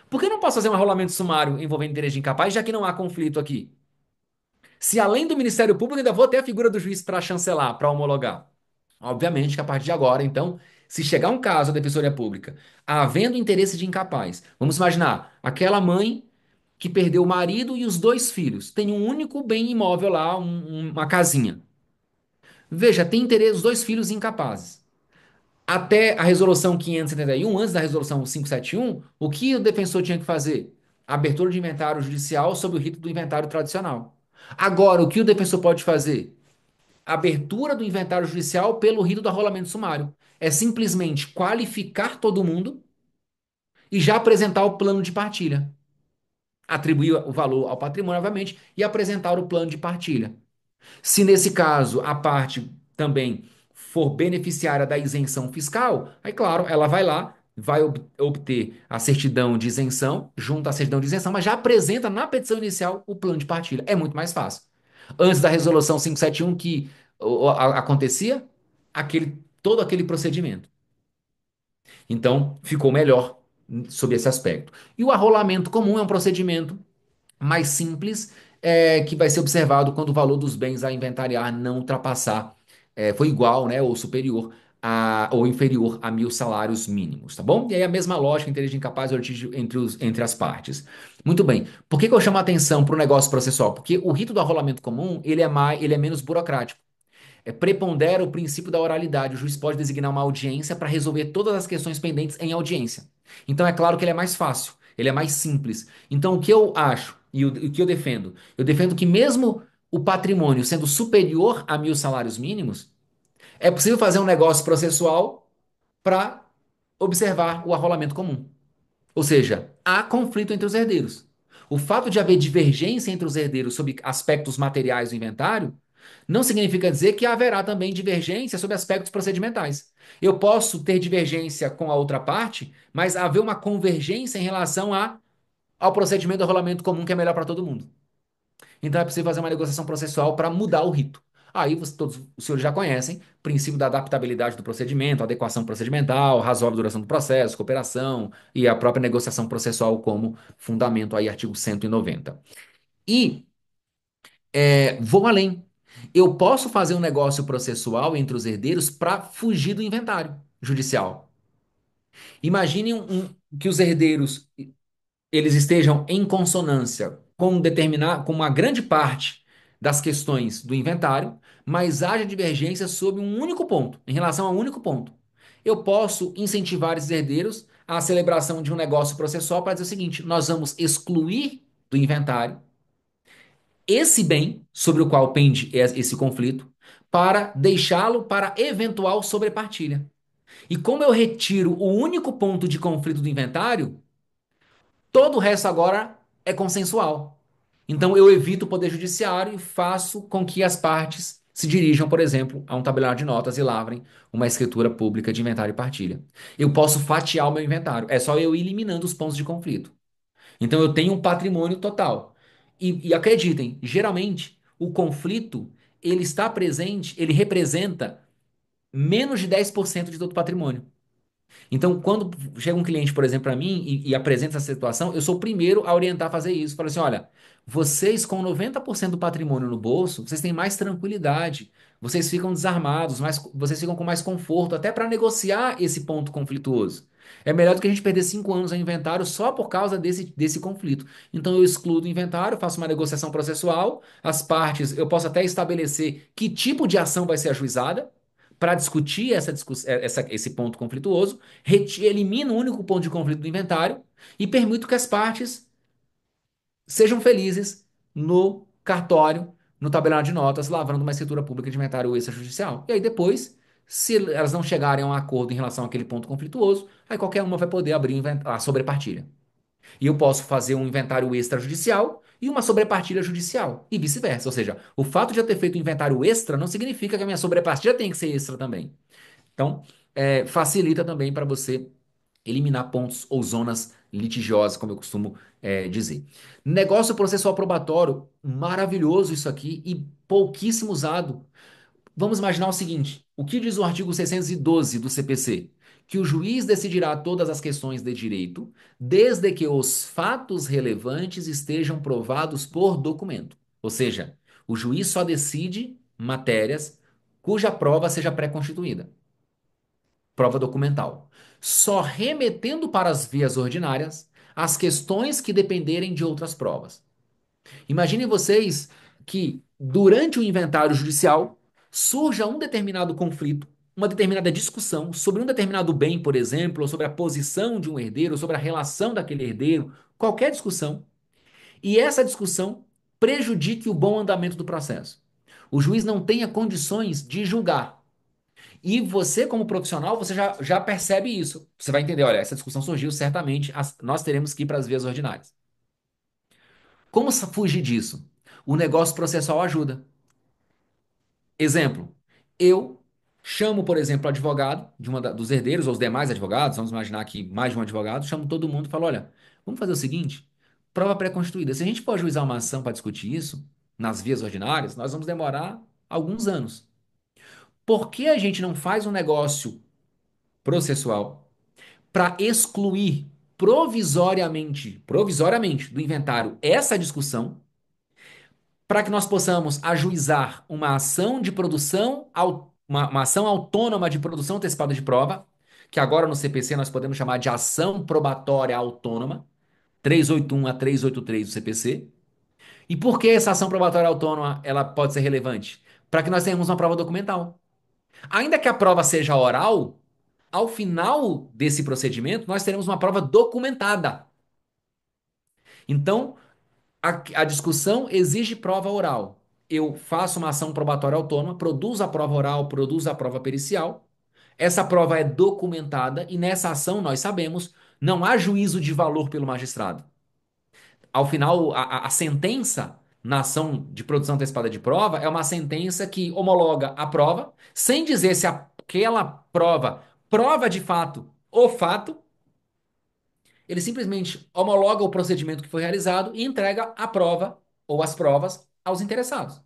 Por que eu não posso fazer um arrolamento sumário envolvendo interesse de incapaz, já que não há conflito aqui? Se além do Ministério Público, ainda vou ter a figura do juiz para chancelar, para homologar. Obviamente que a partir de agora, então, se chegar um caso à Defensoria Pública, havendo interesse de incapaz, vamos imaginar aquela mãe que perdeu o marido e os dois filhos, tem um único bem imóvel lá, uma casinha. Veja, tem interesse os dois filhos incapazes. Até a resolução 571, antes da resolução 571, o que o defensor tinha que fazer? Abertura de inventário judicial sob o rito do inventário tradicional. Agora, o que o defensor pode fazer? Abertura do inventário judicial pelo rito do arrolamento sumário. É simplesmente qualificar todo mundo e já apresentar o plano de partilha. Atribuir o valor ao patrimônio, obviamente, e apresentar o plano de partilha. Se nesse caso a parte também for beneficiária da isenção fiscal, aí claro, ela vai lá, vai obter a certidão de isenção, junto à certidão de isenção, mas já apresenta na petição inicial o plano de partilha. É muito mais fácil. Antes da resolução 571 que acontecia, aquele todo aquele procedimento. Então, ficou melhor sob esse aspecto. E o arrolamento comum é um procedimento mais simples, que vai ser observado quando o valor dos bens a inventariar não ultrapassar, foi igual, né, ou superior ou inferior a 1.000 salários mínimos, tá bom? E aí a mesma lógica, interesse incapaz ou litígio entre as partes. Muito bem. Por que que eu chamo a atenção para o negócio processual? Porque o rito do arrolamento comum, ele é menos burocrático. Prepondera o princípio da oralidade. O juiz pode designar uma audiência para resolver todas as questões pendentes em audiência. Então é claro que ele é mais fácil, ele é mais simples. Então o que eu acho e o que eu defendo? Eu defendo que mesmo o patrimônio sendo superior a 1.000 salários mínimos, é possível fazer um negócio processual para observar o arrolamento comum. Ou seja, há conflito entre os herdeiros. O fato de haver divergência entre os herdeiros sobre aspectos materiais do inventário não significa dizer que haverá também divergência sobre aspectos procedimentais. Eu posso ter divergência com a outra parte, mas haver uma convergência em relação ao procedimento do rolamento comum que é melhor para todo mundo. Então é possível fazer uma negociação processual para mudar o rito. Aí todos os senhores já conhecem, princípio da adaptabilidade do procedimento, adequação procedimental, razoável duração do processo, cooperação e a própria negociação processual como fundamento aí, artigo 190. E vou além. Eu posso fazer um negócio processual entre os herdeiros para fugir do inventário judicial. Imagine que os herdeiros eles estejam em consonância com uma grande parte das questões do inventário, mas haja divergência sobre um único ponto, em relação a um único ponto. Eu posso incentivar esses herdeiros à celebração de um negócio processual para dizer o seguinte: nós vamos excluir do inventário esse bem sobre o qual pende esse conflito para deixá-lo para eventual sobrepartilha. E como eu retiro o único ponto de conflito do inventário, todo o resto agora é consensual. Então eu evito o poder judiciário e faço com que as partes se dirijam, por exemplo, a um tabelar de notas e lavrem uma escritura pública de inventário e partilha. Eu posso fatiar o meu inventário. É só eu ir eliminando os pontos de conflito. Então eu tenho um patrimônio total. E acreditem, geralmente o conflito ele está presente, ele representa menos de 10% de todo o patrimônio. Então, quando chega um cliente, por exemplo, para mim e apresenta essa situação, eu sou o primeiro a orientar a fazer isso. Falo assim: olha, vocês com 90% do patrimônio no bolso, vocês têm mais tranquilidade, vocês ficam desarmados, vocês ficam com mais conforto, até para negociar esse ponto conflituoso. É melhor do que a gente perder 5 anos a inventário só por causa desse conflito. Então, eu excluo do inventário, faço uma negociação processual, as partes, eu posso até estabelecer que tipo de ação vai ser ajuizada para discutir esse ponto conflituoso, elimina o único ponto de conflito do inventário e permite que as partes sejam felizes no cartório, no tabelar de notas, lavrando uma escritura pública de inventário extrajudicial. E aí depois, se elas não chegarem a um acordo em relação àquele ponto conflituoso, aí qualquer uma vai poder abrir a sobrepartilha. E eu posso fazer um inventário extrajudicial e uma sobrepartilha judicial, e vice-versa. Ou seja, o fato de eu ter feito um inventário extra não significa que a minha sobrepartilha tem que ser extra também. Então, facilita também para você eliminar pontos ou zonas litigiosas, como eu costumo dizer. Negócio processual probatório, maravilhoso isso aqui e pouquíssimo usado. Vamos imaginar o seguinte: o que diz o artigo 612 do CPC? Que o juiz decidirá todas as questões de direito, desde que os fatos relevantes estejam provados por documento. Ou seja, o juiz só decide matérias cuja prova seja pré-constituída, prova documental, só remetendo para as vias ordinárias as questões que dependerem de outras provas. Imaginem vocês que, durante o inventário judicial, surja um determinado conflito, uma determinada discussão sobre um determinado bem, por exemplo, ou sobre a posição de um herdeiro, ou sobre a relação daquele herdeiro, qualquer discussão, e essa discussão prejudique o bom andamento do processo. O juiz não tenha condições de julgar. E você, como profissional, você já percebe isso. Você vai entender, olha, essa discussão surgiu, certamente nós teremos que ir para as vias ordinárias. Como fugir disso? O negócio processual ajuda. Exemplo, eu chamo, por exemplo, o advogado de dos herdeiros, ou os demais advogados, vamos imaginar aqui mais de um advogado, chamo todo mundo e falo, olha, vamos fazer o seguinte, prova pré-constituída. Se a gente for ajuizar uma ação para discutir isso, nas vias ordinárias, nós vamos demorar alguns anos. Por que a gente não faz um negócio processual para excluir provisoriamente do inventário essa discussão, para que nós possamos ajuizar uma ação de produção, uma ação autônoma de produção antecipada de prova, que agora no CPC nós podemos chamar de ação probatória autônoma, 381 a 383 do CPC. E por que essa ação probatória autônoma ela pode ser relevante? Para que nós tenhamos uma prova documental. Ainda que a prova seja oral, ao final desse procedimento nós teremos uma prova documentada. Então, a discussão exige prova oral. Eu faço uma ação probatória autônoma, produzo a prova oral, produzo a prova pericial. Essa prova é documentada e nessa ação nós sabemos, não há juízo de valor pelo magistrado. Ao final, a sentença na ação de produção antecipada de prova é uma sentença que homologa a prova, sem dizer se aquela prova prova de fato o fato, ele simplesmente homologa o procedimento que foi realizado e entrega a prova ou as provas aos interessados.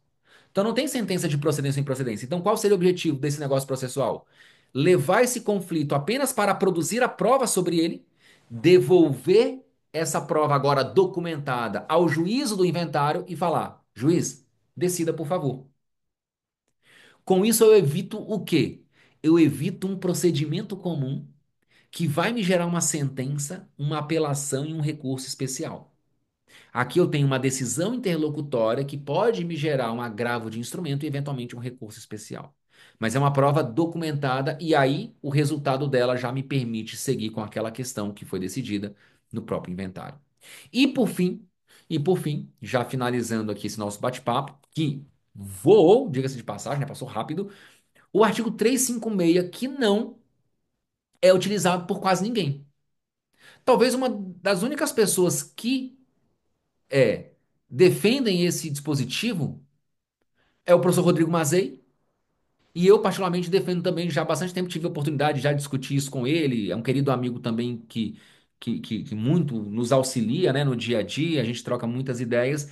Então não tem sentença de procedência ou improcedência. Então qual seria o objetivo desse negócio processual? Levar esse conflito apenas para produzir a prova sobre ele, devolver essa prova agora documentada ao juízo do inventário e falar: juiz, decida por favor. Com isso eu evito o quê? Eu evito um procedimento comum que vai me gerar uma sentença, uma apelação e um recurso especial. Aqui eu tenho uma decisão interlocutória que pode me gerar um agravo de instrumento e eventualmente um recurso especial. Mas é uma prova documentada e aí o resultado dela já me permite seguir com aquela questão que foi decidida no próprio inventário. E por fim, já finalizando aqui esse nosso bate-papo, que voou, diga-se de passagem, né, passou rápido, o artigo 356 que não é utilizado por quase ninguém. Talvez uma das únicas pessoas que é, defendem esse dispositivo é o professor Rodrigo Mazei, e eu particularmente defendo também, já há bastante tempo tive a oportunidade de já discutir isso com ele, é um querido amigo também que muito nos auxilia, né, no dia a dia, a gente troca muitas ideias,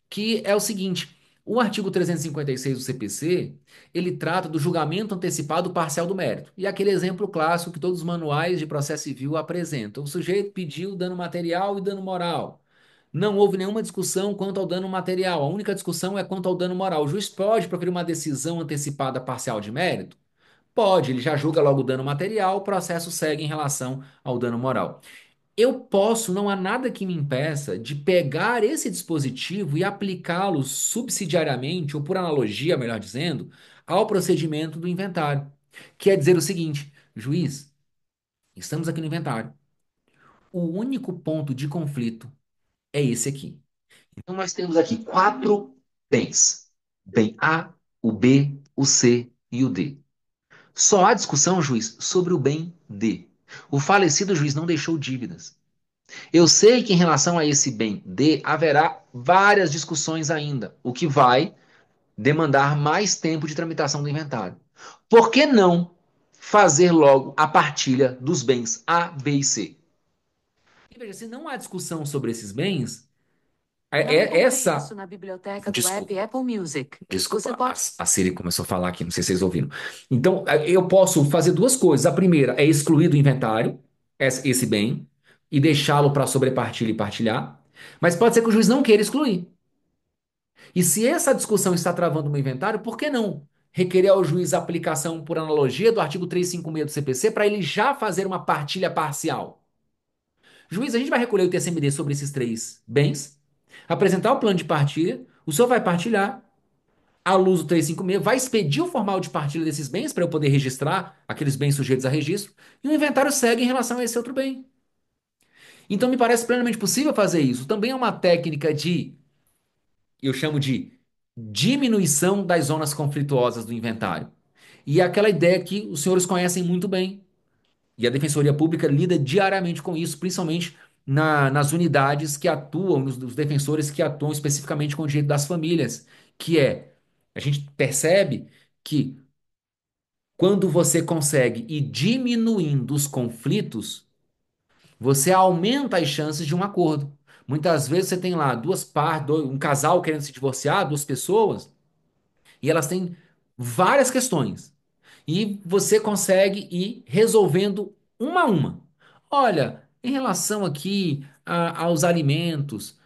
que é o seguinte, o artigo 356 do CPC, ele trata do julgamento antecipado parcial do mérito. E aquele exemplo clássico que todos os manuais de processo civil apresentam. O sujeito pediu dano material e dano moral. Não houve nenhuma discussão quanto ao dano material. A única discussão é quanto ao dano moral. O juiz pode proferir uma decisão antecipada parcial de mérito? Pode, ele já julga logo o dano material, o processo segue em relação ao dano moral. Eu posso, não há nada que me impeça de pegar esse dispositivo e aplicá-lo subsidiariamente, ou por analogia, melhor dizendo, ao procedimento do inventário. Quer dizer o seguinte, juiz, estamos aqui no inventário. O único ponto de conflito é esse aqui. Então nós temos aqui quatro bens. Bem A, o B, o C e o D. Só há discussão, juiz, sobre o bem D. O falecido juiz não deixou dívidas. Eu sei que em relação a esse bem D haverá várias discussões ainda, o que vai demandar mais tempo de tramitação do inventário. Por que não fazer logo a partilha dos bens A, B e C? E veja, se não há discussão sobre esses bens, essa. Isso na biblioteca do app Apple Music. Desculpa, você pode... a Siri começou a falar aqui, não sei se vocês ouviram. Então, eu posso fazer duas coisas. A primeira é excluir do inventário esse bem e deixá-lo para sobrepartilha e partilhar. Mas pode ser que o juiz não queira excluir. E se essa discussão está travando no inventário, por que não requerer ao juiz a aplicação por analogia do artigo 356 do CPC para ele já fazer uma partilha parcial? Juiz, a gente vai recolher o TCMD sobre esses três bens, apresentar o plano de partilha, o senhor vai partilhar, à luz do 356, vai expedir o formal de partilha desses bens para eu poder registrar aqueles bens sujeitos a registro, e o inventário segue em relação a esse outro bem. Então me parece plenamente possível fazer isso. Também é uma técnica eu chamo de diminuição das zonas conflituosas do inventário. E é aquela ideia que os senhores conhecem muito bem, e a Defensoria Pública lida diariamente com isso, principalmente nas unidades que atuam, nos defensores que atuam especificamente com o direito das famílias, que é, a gente percebe que quando você consegue ir diminuindo os conflitos, você aumenta as chances de um acordo. Muitas vezes você tem lá duas partes, um casal querendo se divorciar, duas pessoas, e elas têm várias questões. E você consegue ir resolvendo uma a uma. Olha, em relação aqui aos alimentos,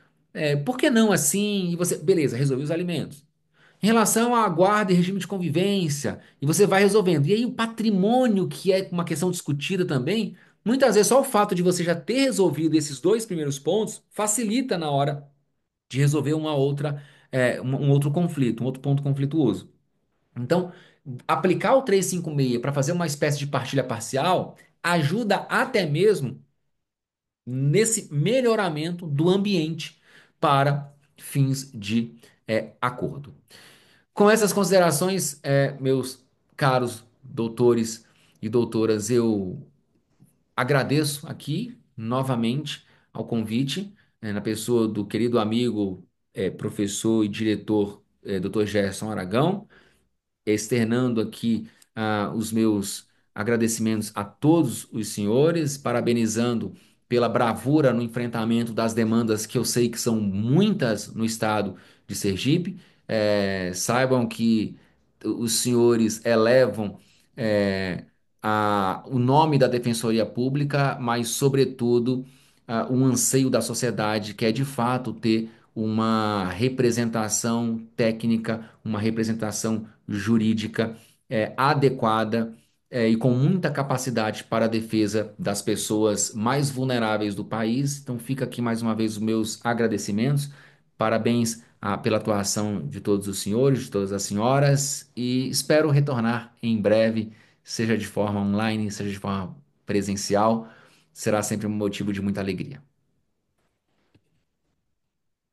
por que não assim? E você, beleza, resolveu os alimentos. Em relação à guarda e regime de convivência, e você vai resolvendo. E aí o patrimônio, que é uma questão discutida também, muitas vezes só o fato de você já ter resolvido esses dois primeiros pontos facilita na hora de resolver uma outra, um outro conflito, um outro ponto conflituoso. Então, aplicar o 356 para fazer uma espécie de partilha parcial ajuda até mesmo nesse melhoramento do ambiente para fins de acordo. Com essas considerações, meus caros doutores e doutoras, eu agradeço aqui novamente ao convite, na pessoa do querido amigo, professor e diretor, Dr. Gerson Aragão, externando aqui os meus agradecimentos a todos os senhores, parabenizando pela bravura no enfrentamento das demandas que eu sei que são muitas no estado de Sergipe. Saibam que os senhores elevam é, o nome da Defensoria Pública, mas, sobretudo, um anseio da sociedade, que é de fato ter uma representação técnica, uma representação jurídica adequada e com muita capacidade para a defesa das pessoas mais vulneráveis do país. Então, fica aqui mais uma vez os meus agradecimentos. Parabéns pela atuação de todos os senhores, de todas as senhoras, e espero retornar em breve, seja de forma online, seja de forma presencial. Será sempre um motivo de muita alegria.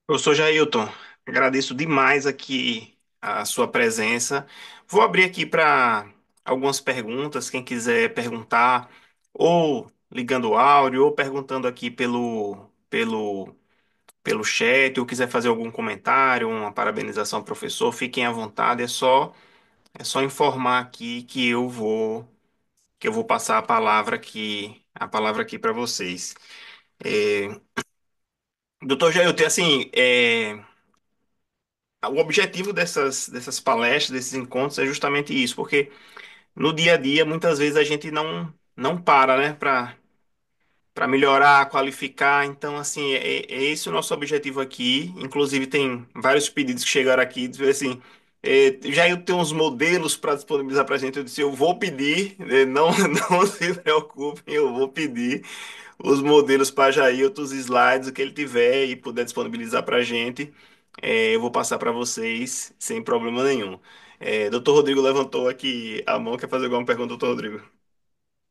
Professor Jailton, agradeço demais aqui a sua presença. Vou abrir aqui para algumas perguntas, quem quiser perguntar, ou ligando o áudio, ou perguntando aqui pelo chat, ou quiser fazer algum comentário, uma parabenização ao professor, fiquem à vontade, é só informar aqui que eu vou passar a palavra aqui para vocês. Doutor Jailton, assim, o objetivo dessas palestras, desses encontros é justamente isso, porque no dia a dia, muitas vezes a gente não para, né, para melhorar, qualificar. Então, assim, é esse o nosso objetivo aqui. Inclusive, tem vários pedidos que chegaram aqui, dizer assim, já eu tenho uns modelos para disponibilizar para a gente. Eu disse, eu vou pedir, não, não se preocupem, eu vou pedir os modelos para Jair, outros slides, o que ele tiver e puder disponibilizar para a gente, eu vou passar para vocês sem problema nenhum. Doutor Rodrigo levantou aqui a mão, quer fazer alguma pergunta, doutor Rodrigo?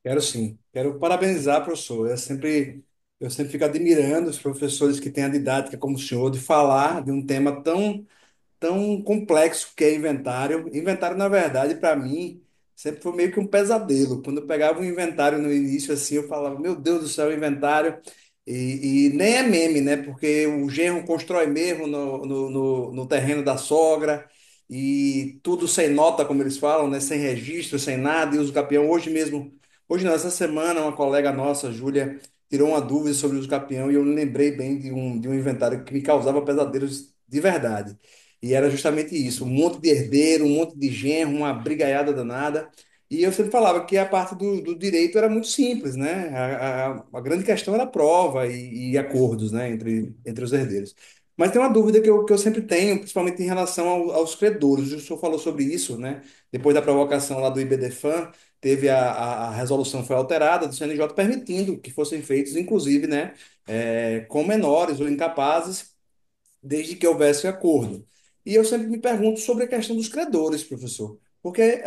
Quero sim. Quero parabenizar, professor. Eu sempre fico admirando os professores que têm a didática como o senhor de falar de um tema tão complexo que é inventário. Inventário, na verdade, para mim, sempre foi meio que um pesadelo. Quando eu pegava um inventário no início, assim, eu falava, meu Deus do céu, inventário. E nem é meme, né? Porque o genro constrói mesmo no terreno da sogra, e tudo sem nota, como eles falam, né? Sem registro, sem nada, e usa o capião. Hoje mesmo, hoje não, essa semana, uma colega nossa, Júlia, tirou uma dúvida sobre o uso capião, e eu me lembrei bem de um inventário que me causava pesadelos de verdade. E era justamente isso, um monte de herdeiro, um monte de genro, uma brigaiada danada. E eu sempre falava que a parte do direito era muito simples, né? A grande questão era a prova e acordos, né, entre os herdeiros. Mas tem uma dúvida que eu sempre tenho, principalmente em relação aos credores. O senhor falou sobre isso, né? Depois da provocação lá do IBDFAN, teve a resolução foi alterada do CNJ permitindo que fossem feitos, inclusive, né, com menores ou incapazes desde que houvesse acordo. E eu sempre me pergunto sobre a questão dos credores, professor, porque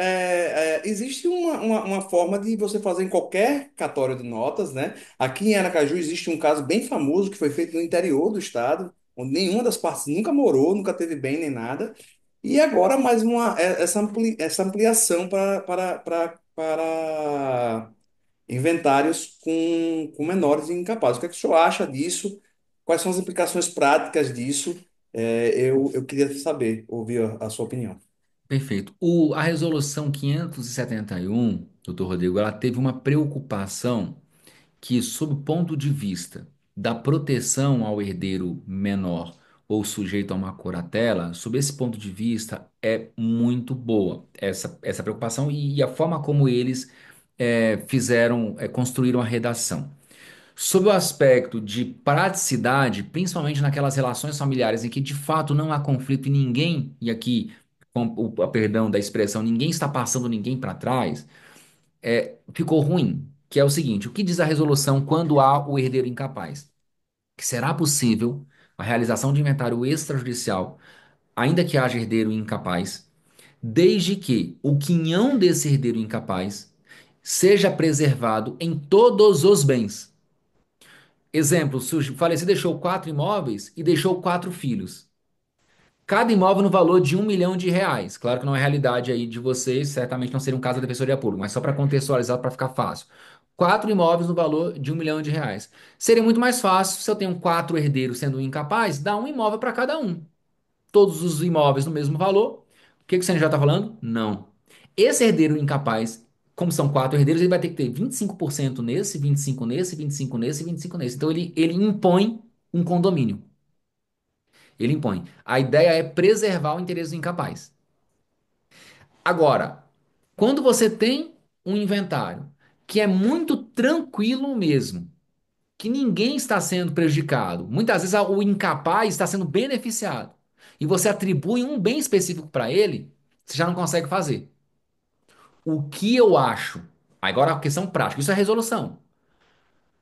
existe uma forma de você fazer em qualquer cartório de notas, né? Aqui em Aracaju existe um caso bem famoso que foi feito no interior do estado, onde nenhuma das partes nunca morou, nunca teve bem nem nada. E agora mais essa ampliação para inventários com menores e incapazes. O que é que o senhor acha disso? Quais são as implicações práticas disso? Eu queria saber, ouvir a sua opinião.
Perfeito. A resolução 571, doutor Rodrigo, ela teve uma preocupação que, sob o ponto de vista da proteção ao herdeiro menor ou sujeito a uma curatela, sob esse ponto de vista, é muito boa essa preocupação e a forma como eles construíram a redação. Sob o aspecto de praticidade, principalmente naquelas relações familiares em que de fato não há conflito e ninguém, e aqui, com a perdão da expressão, ninguém está passando ninguém para trás, ficou ruim. Que é o seguinte: o que diz a resolução quando há o herdeiro incapaz? Que será possível a realização de inventário extrajudicial, ainda que haja herdeiro incapaz, desde que o quinhão desse herdeiro incapaz seja preservado em todos os bens. Exemplo, se o falecido deixou 4 imóveis e deixou 4 filhos. Cada imóvel no valor de R$ 1 milhão. Claro que não é a realidade aí de vocês, certamente não seria um caso da Defensoria Pública, mas só para contextualizar, para ficar fácil. 4 imóveis no valor de R$ 1 milhão. Seria muito mais fácil se eu tenho 4 herdeiros sendo incapazes, dar um imóvel para cada um. Todos os imóveis no mesmo valor. O que que o CNJ está falando? Não. Esse herdeiro incapaz, como são 4 herdeiros, ele vai ter que ter 25% nesse, 25 nesse, 25 nesse e 25 nesse. Então ele impõe um condomínio. Ele impõe. A ideia é preservar o interesse do incapaz. Agora, quando você tem um inventário que é muito tranquilo mesmo, que ninguém está sendo prejudicado, muitas vezes o incapaz está sendo beneficiado, e você atribui um bem específico para ele, você já não consegue fazer. O que eu acho? Agora a questão prática, isso é resolução.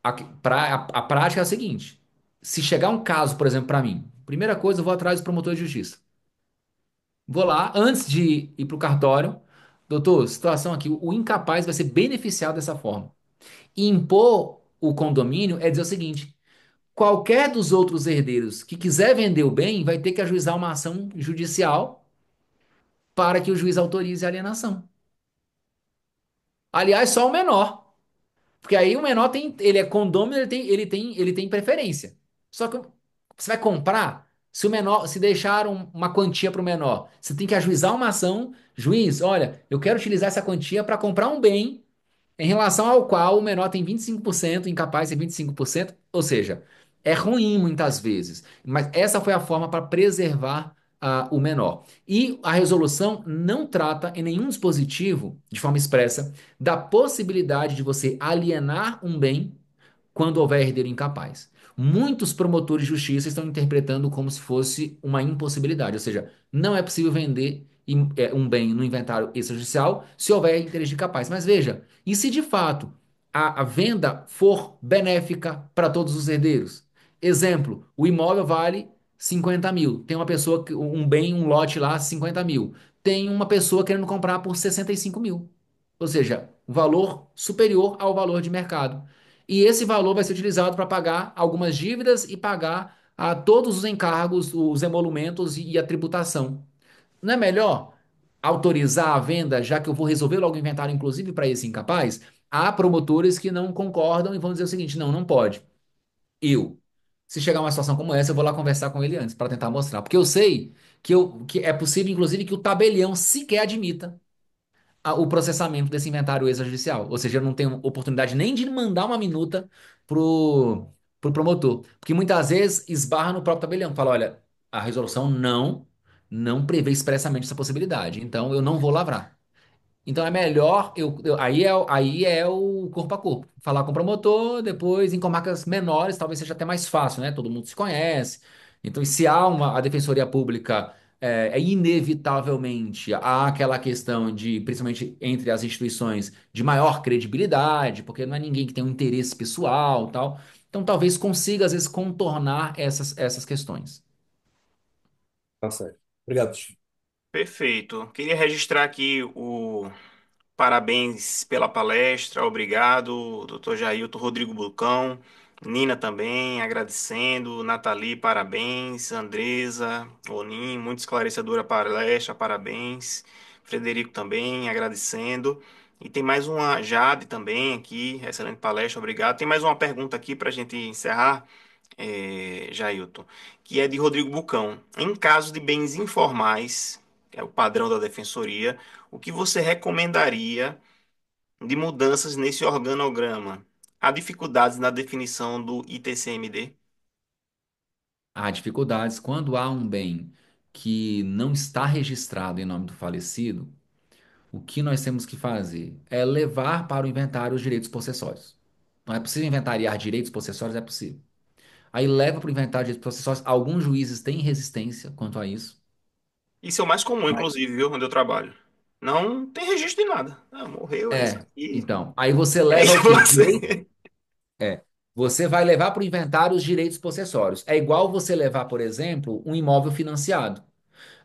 A prática é a seguinte: se chegar um caso, por exemplo, para mim, primeira coisa, eu vou atrás do promotor de justiça. Vou lá, antes de ir para o cartório, doutor, situação aqui, o incapaz vai ser beneficiado dessa forma. E impor o condomínio é dizer o seguinte: qualquer dos outros herdeiros que quiser vender o bem vai ter que ajuizar uma ação judicial para que o juiz autorize a alienação. Aliás, só o menor. Porque aí o menor tem, ele é condômino, ele tem preferência. Só que você vai comprar, se o menor, se deixar uma quantia para o menor, você tem que ajuizar uma ação, juiz, olha, eu quero utilizar essa quantia para comprar um bem em relação ao qual o menor tem 25%, o incapaz tem 25%, ou seja, é ruim muitas vezes, mas essa foi a forma para preservar o menor. E a resolução não trata em nenhum dispositivo, de forma expressa, da possibilidade de você alienar um bem quando houver herdeiro incapaz. Muitos promotores de justiça estão interpretando como se fosse uma impossibilidade, ou seja, não é possível vender um bem no inventário extrajudicial se houver interesse incapaz. Mas veja, e se de fato a venda for benéfica para todos os herdeiros? Exemplo, o imóvel vale 50 mil, tem uma pessoa, um bem, um lote lá, 50 mil. Tem uma pessoa querendo comprar por 65 mil. Ou seja, um valor superior ao valor de mercado. E esse valor vai ser utilizado para pagar algumas dívidas e pagar todos os encargos, os emolumentos e a tributação. Não é melhor autorizar a venda, já que eu vou resolver logo o inventário, inclusive para esse incapaz? Há promotores que não concordam e vão dizer o seguinte: não, não pode. Eu, se chegar uma situação como essa, eu vou lá conversar com ele antes para tentar mostrar. Porque eu sei que é possível, inclusive, que o tabelião sequer admita o processamento desse inventário extrajudicial. Ou seja, eu não tenho oportunidade nem de mandar uma minuta pro, pro promotor. Porque muitas vezes esbarra no próprio tabelião. Fala, olha, a resolução não prevê expressamente essa possibilidade. Então, eu não vou lavrar. Então é melhor aí é o corpo a corpo. Falar com o promotor, depois em comarcas menores, talvez seja até mais fácil, né? Todo mundo se conhece. Então, e se há a Defensoria Pública, inevitavelmente há aquela questão de, principalmente entre as instituições, de maior credibilidade, porque não é ninguém que tem um interesse pessoal, tal. Então, talvez consiga às vezes contornar essas questões.
Tá certo. Obrigado.
Perfeito. Queria registrar aqui o parabéns pela palestra, obrigado, Dr. Jailton Rodrigo Bulcão, Nina também, agradecendo, Nathalie, parabéns, Andresa, Onim, muito esclarecedora a palestra, parabéns, Frederico também, agradecendo. E tem mais uma Jade também aqui, excelente palestra, obrigado. Tem mais uma pergunta aqui para a gente encerrar, Jailton, que é de Rodrigo Bulcão. Em caso de bens informais, que é o padrão da defensoria, o que você recomendaria de mudanças nesse organograma? Há dificuldades na definição do ITCMD?
há dificuldades quando há um bem que não está registrado em nome do falecido. O que nós temos que fazer é levar para o inventário os direitos possessórios. Não é possível inventariar direitos possessórios? É possível. Aí leva para o inventário de direitos possessórios. Alguns juízes têm resistência quanto a isso.
Isso é o mais comum,
Mas-
inclusive, viu, onde eu trabalho. Não tem registro de nada. Ah, morreu, é isso
É,
aqui.
então. Aí você
E aí
leva o quê? Direito?
você.
É. Você vai levar para o inventário os direitos possessórios. É igual você levar, por exemplo, um imóvel financiado.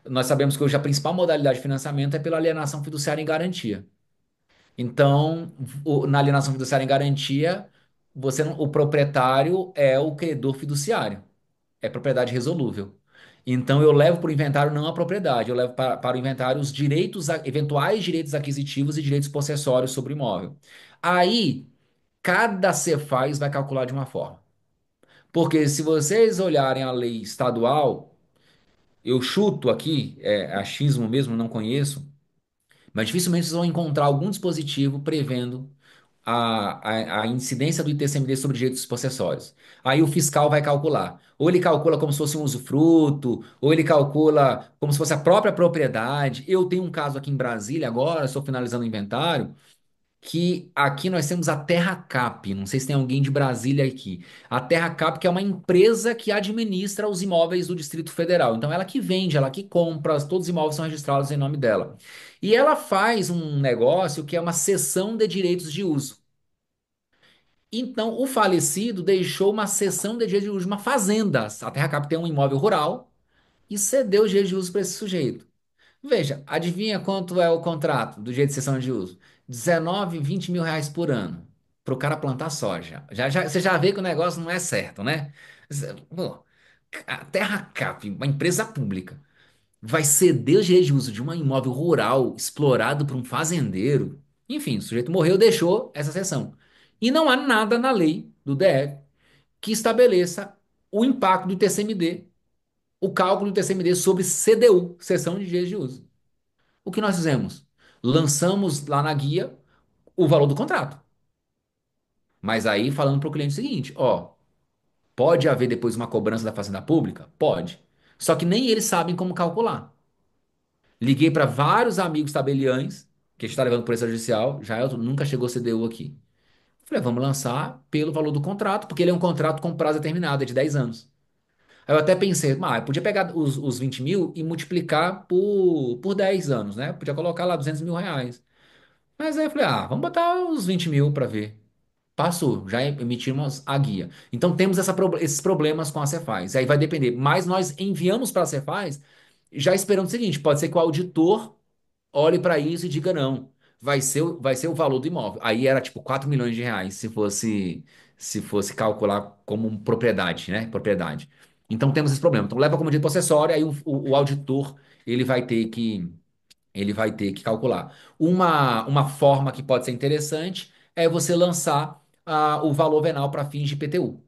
Nós sabemos que hoje a principal modalidade de financiamento é pela alienação fiduciária em garantia. Então, na alienação fiduciária em garantia, o proprietário é o credor fiduciário, é propriedade resolúvel. Então, eu levo para o inventário não a propriedade, eu levo para o inventário os direitos, eventuais direitos aquisitivos e direitos possessórios sobre o imóvel. Aí, cada Cefaz vai calcular de uma forma. Porque se vocês olharem a lei estadual, eu chuto aqui, é achismo mesmo, não conheço, mas dificilmente vocês vão encontrar algum dispositivo prevendo a incidência do ITCMD sobre direitos possessórios. Aí o fiscal vai calcular. Ou ele calcula como se fosse um usufruto, ou ele calcula como se fosse a própria propriedade. Eu tenho um caso aqui em Brasília agora, estou finalizando o inventário, que aqui nós temos a TerraCap. Não sei se tem alguém de Brasília aqui. A TerraCap, que é uma empresa que administra os imóveis do Distrito Federal. Então, ela que vende, ela que compra, todos os imóveis são registrados em nome dela. E ela faz um negócio que é uma cessão de direitos de uso. Então, o falecido deixou uma cessão de direitos de uso de uma fazenda. A TerraCap tem um imóvel rural e cedeu os direitos de uso para esse sujeito. Veja, adivinha quanto é o contrato do jeito de cessão de uso? 19, 20 mil reais por ano para o cara plantar soja. Você já vê que o negócio não é certo, né? Pô, a TerraCap, uma empresa pública, vai ceder os direitos de uso de um imóvel rural explorado por um fazendeiro. Enfim, o sujeito morreu, deixou essa cessão. E não há nada na lei do DF que estabeleça o impacto do TCMD, o cálculo do TCMD sobre CDU, cessão de direitos de uso. O que nós fizemos? Lançamos lá na guia o valor do contrato. Mas aí falando para o cliente o seguinte, ó, pode haver depois uma cobrança da Fazenda Pública? Pode. Só que nem eles sabem como calcular. Liguei para vários amigos tabeliães, que a gente está levando por essa judicial, já nunca chegou CDU aqui. Falei, vamos lançar pelo valor do contrato, porque ele é um contrato com prazo determinado, é de 10 anos. Aí eu até pensei, eu podia pegar os 20 mil e multiplicar por 10 anos, né? Podia colocar lá 200 mil reais. Mas aí eu falei, vamos botar os 20 mil para ver. Passou, já emitimos a guia. Então temos esses problemas com a Cefaz. Aí vai depender. Mas nós enviamos para a Cefaz já esperando o seguinte: pode ser que o auditor olhe para isso e diga não. Vai ser o valor do imóvel. Aí era tipo 4 milhões de reais se fosse calcular como propriedade, né? Propriedade. Então temos esse problema. Então leva como dito possessório, aí o auditor ele vai ter que ele vai ter que calcular. Uma forma que pode ser interessante é você lançar o valor venal para fins de IPTU,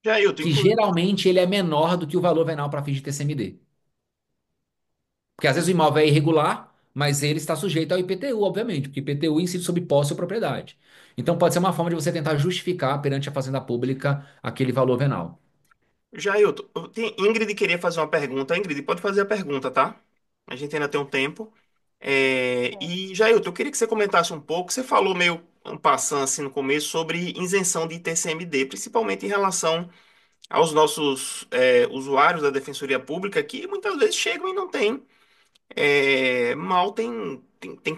Jailton,
que
inclusive.
geralmente ele é menor do que o valor venal para fins de TCMD. Porque às vezes o imóvel é irregular, mas ele está sujeito ao IPTU, obviamente, porque IPTU incide sobre posse ou propriedade. Então pode ser uma forma de você tentar justificar perante a Fazenda Pública aquele valor venal.
Jailton, Ingrid queria fazer uma pergunta. Ingrid, pode fazer a pergunta, tá? A gente ainda tem um tempo. E, Jailton, eu queria que você comentasse um pouco. Você falou meio um passando assim no começo sobre isenção de ITCMD, principalmente em relação aos nossos usuários da Defensoria Pública, que muitas vezes chegam e não têm, mal tem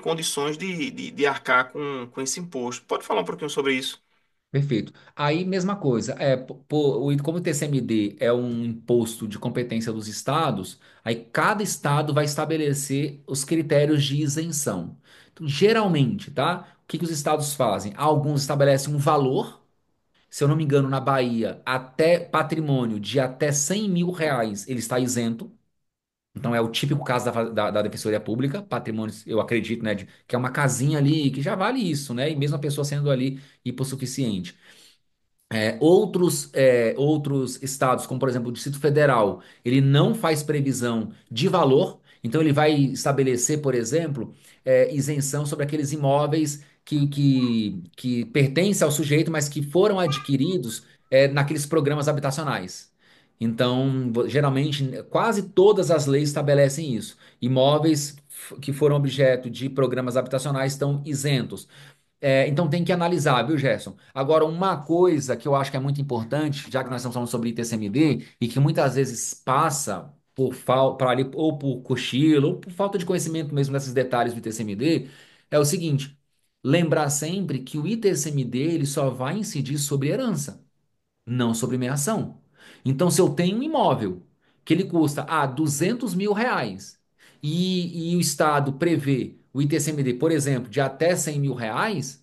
condições de arcar com esse imposto. Pode falar um pouquinho sobre isso?
Perfeito. Aí, mesma coisa. Como o TCMD é um imposto de competência dos estados, aí cada estado vai estabelecer os critérios de isenção. Então, geralmente, tá? O que que os estados fazem? Alguns estabelecem um valor, se eu não me engano, na Bahia, até patrimônio de até 100 mil reais, ele está isento. Então, é o típico caso da Defensoria Pública, patrimônio, eu acredito, né, que é uma casinha ali que já vale isso, né? E mesmo a pessoa sendo ali hipossuficiente. Outros estados, como por exemplo o Distrito Federal, ele não faz previsão de valor, então ele vai estabelecer, por exemplo, isenção sobre aqueles imóveis que pertencem ao sujeito, mas que foram adquiridos naqueles programas habitacionais. Então, geralmente, quase todas as leis estabelecem isso. Imóveis que foram objeto de programas habitacionais estão isentos. Então tem que analisar, viu, Gerson? Agora, uma coisa que eu acho que é muito importante, já que nós estamos falando sobre ITCMD, e que muitas vezes passa por falta ali, ou por cochilo, ou por falta de conhecimento mesmo desses detalhes do ITCMD, é o seguinte: lembrar sempre que o ITCMD ele só vai incidir sobre herança, não sobre meação. Então, se eu tenho um imóvel que ele custa R$ 200.000 e o Estado prevê o ITCMD, por exemplo, de até R$ 100.000,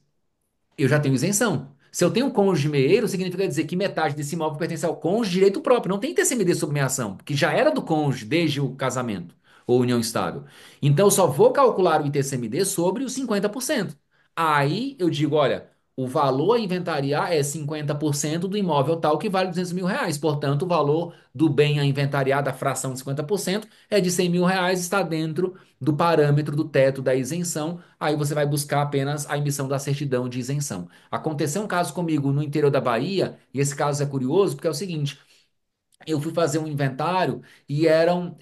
eu já tenho isenção. Se eu tenho um cônjuge meeiro, significa dizer que metade desse imóvel pertence ao cônjuge de direito próprio. Não tem TCMD sobre meação, porque já era do cônjuge desde o casamento ou união estável. Então eu só vou calcular o ITCMD sobre os 50%. Aí eu digo, olha, o valor a inventariar é 50% do imóvel tal que vale R$ 200.000. Portanto, o valor do bem a inventariar da fração de 50% é de R$ 100.000, está dentro do parâmetro do teto da isenção. Aí você vai buscar apenas a emissão da certidão de isenção. Aconteceu um caso comigo no interior da Bahia, e esse caso é curioso porque é o seguinte: eu fui fazer um inventário e eram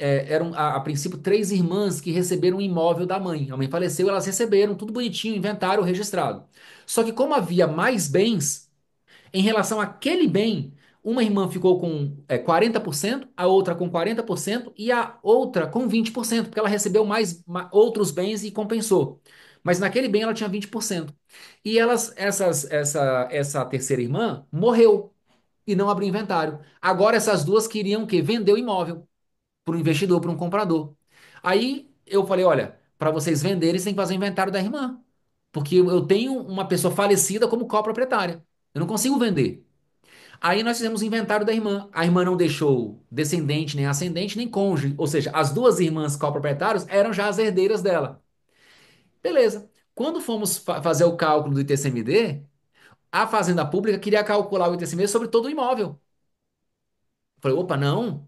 a princípio três irmãs que receberam um imóvel da mãe. A mãe faleceu, elas receberam tudo bonitinho, inventário registrado. Só que como havia mais bens, em relação àquele bem, uma irmã ficou com 40%, a outra com 40% e a outra com 20%, porque ela recebeu mais outros bens e compensou. Mas naquele bem ela tinha 20%. E essa terceira irmã morreu e não abriu inventário. Agora essas duas queriam o quê? Vender o imóvel para um investidor, para um comprador. Aí eu falei, olha, para vocês venderem, vocês têm que fazer o inventário da irmã. Porque eu tenho uma pessoa falecida como coproprietária. Eu não consigo vender. Aí nós fizemos o inventário da irmã. A irmã não deixou descendente, nem ascendente, nem cônjuge. Ou seja, as duas irmãs coproprietárias eram já as herdeiras dela. Beleza. Quando fomos fazer o cálculo do ITCMD, a Fazenda Pública queria calcular o ITCMD sobre todo o imóvel. Eu falei, opa, não.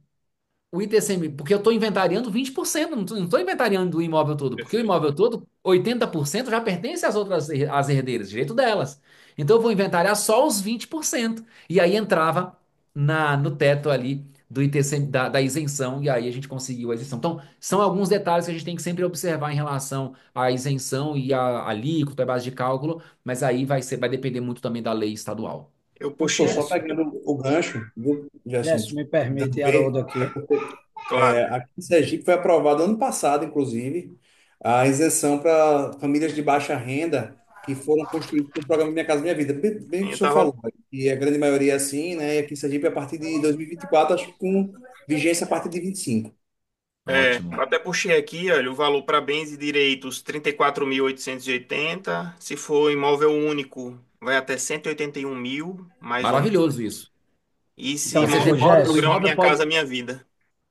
O ITCMD, porque eu estou inventariando 20%, não estou inventariando o imóvel todo, porque o
Perfeito.
imóvel todo, 80% já pertence às outras, às herdeiras, direito delas. Então eu vou inventariar só os 20%. E aí entrava no teto ali do ITC, da isenção, e aí a gente conseguiu a isenção. Então, são alguns detalhes que a gente tem que sempre observar em relação à isenção e à alíquota, à base de cálculo, mas aí vai depender muito também da lei estadual.
Eu
Doutor,
puxei
só
aqui,
Gerson,
pegando o gancho, viu, Gerson,
Gerson, me permite,
interromper,
Haroldo, aqui.
é porque
claro.
aqui em Sergipe foi aprovado ano passado, inclusive, a isenção para famílias de baixa renda que foram construídas com o programa Minha Casa Minha Vida. Bem que
Eu
o senhor
tava,
falou, e a grande maioria é assim, né? E aqui em Sergipe, a partir de 2024, acho que com vigência a partir de 25.
Ótimo.
eu até puxei aqui, olha, o valor para bens e direitos 34.880. Se for imóvel único, vai até 181.000, mais ou menos.
Maravilhoso isso.
E
Ou
se
Então,
seja,
for
ô
o
Gerson,
programa
imóvel
Minha
pode.
Casa Minha Vida.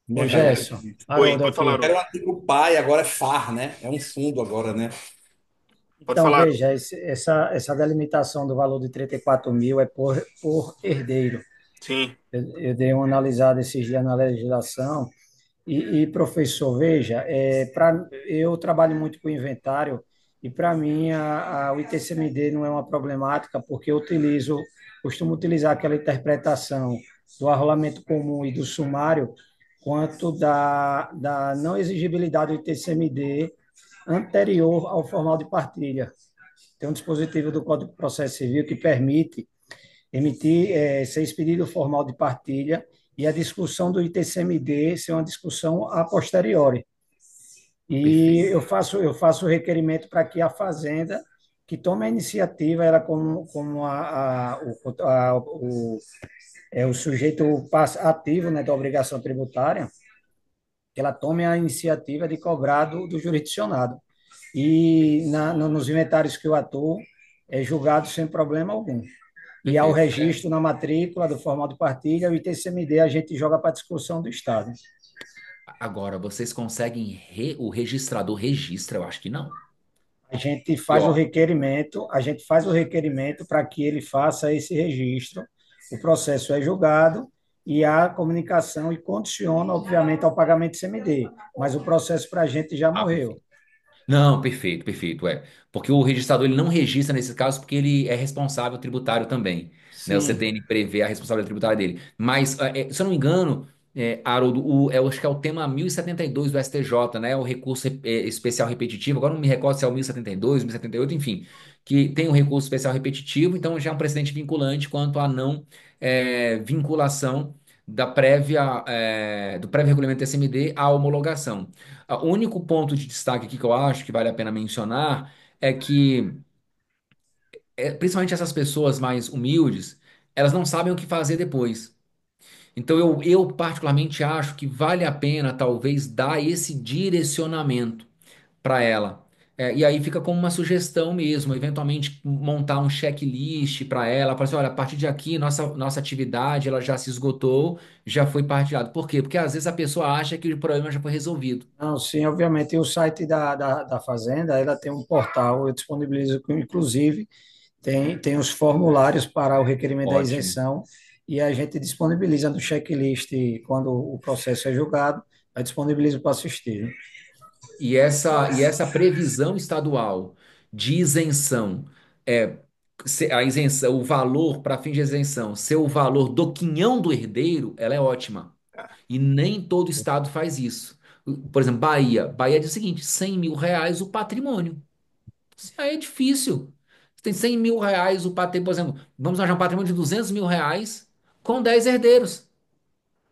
ô
Minha Casa Minha
Gerson,
Vida.
Oi,
Haroldo
pode
aqui.
falar,
Era
Haroldo.
o antigo pai, agora é FAR, né? É um fundo agora, né?
Pode
Então,
falar, Haroldo.
veja, essa delimitação do valor de 34 mil é por herdeiro.
Sim,
Eu dei uma analisada esses dias na legislação professor, veja, eu trabalho muito com inventário e, para mim, o ITCMD não é uma problemática porque costumo utilizar aquela interpretação do arrolamento comum e do sumário quanto da não exigibilidade do ITCMD anterior ao formal de partilha. Tem um dispositivo do Código de Processo Civil que permite ser expedido formal de partilha e a discussão do ITCMD ser uma discussão a posteriori. E
Perfeito.
eu faço o requerimento para que a Fazenda, que tome a iniciativa, ela como o sujeito ativo, né, da obrigação tributária, que ela tome a iniciativa de cobrar do jurisdicionado. E nos inventários que eu atuo, é julgado sem problema algum. E ao
Perfeito.
registro na matrícula do formal de partilha, o ITCMD a gente joga para discussão do Estado.
Agora, vocês conseguem o registrador registra? Eu acho que não.
A gente
E
faz o
ó,
requerimento, a gente faz o requerimento para que ele faça esse registro. O processo é julgado e a comunicação e condiciona, obviamente, ao pagamento do ICMD. Mas o processo para a gente já morreu.
perfeito. Não, perfeito, perfeito, é. Porque o registrador ele não registra nesses casos porque ele é responsável tributário também, né? O
Sim.
CTN prevê a responsabilidade tributária dele. Mas, se eu não me engano, Haroldo, eu acho que é o tema 1072 do STJ, né? O recurso especial repetitivo. Agora não me recordo se é o 1072, 1078, enfim, que tem o recurso especial repetitivo, então já é um precedente vinculante quanto à não vinculação do prévio regulamento TCMD à homologação. O único ponto de destaque aqui que eu acho que vale a pena mencionar é que, principalmente essas pessoas mais humildes, elas não sabem o que fazer depois. Então, eu particularmente acho que vale a pena, talvez, dar esse direcionamento para ela. E aí fica como uma sugestão mesmo, eventualmente montar um checklist para ela, para assim, olha, a partir de aqui nossa atividade ela já se esgotou, já foi partilhado. Por quê? Porque às vezes a pessoa acha que o problema já foi resolvido.
Não, sim, obviamente. E o site da Fazenda, ela tem um portal, eu disponibilizo, inclusive, tem os formulários para o requerimento da
Ótimo.
isenção e a gente disponibiliza no checklist quando o processo é julgado, aí disponibiliza para assistir, né?
E essa previsão estadual de isenção, é, a isenção, o valor para fim de isenção ser o valor do quinhão do herdeiro, ela é ótima. E nem todo estado faz isso. Por exemplo, Bahia. Bahia diz o seguinte: R$ 100.000 o patrimônio. Isso aí é difícil. Você tem R$ 100.000 o patrimônio, por exemplo, vamos arranjar um patrimônio de R$ 200.000 com 10 herdeiros.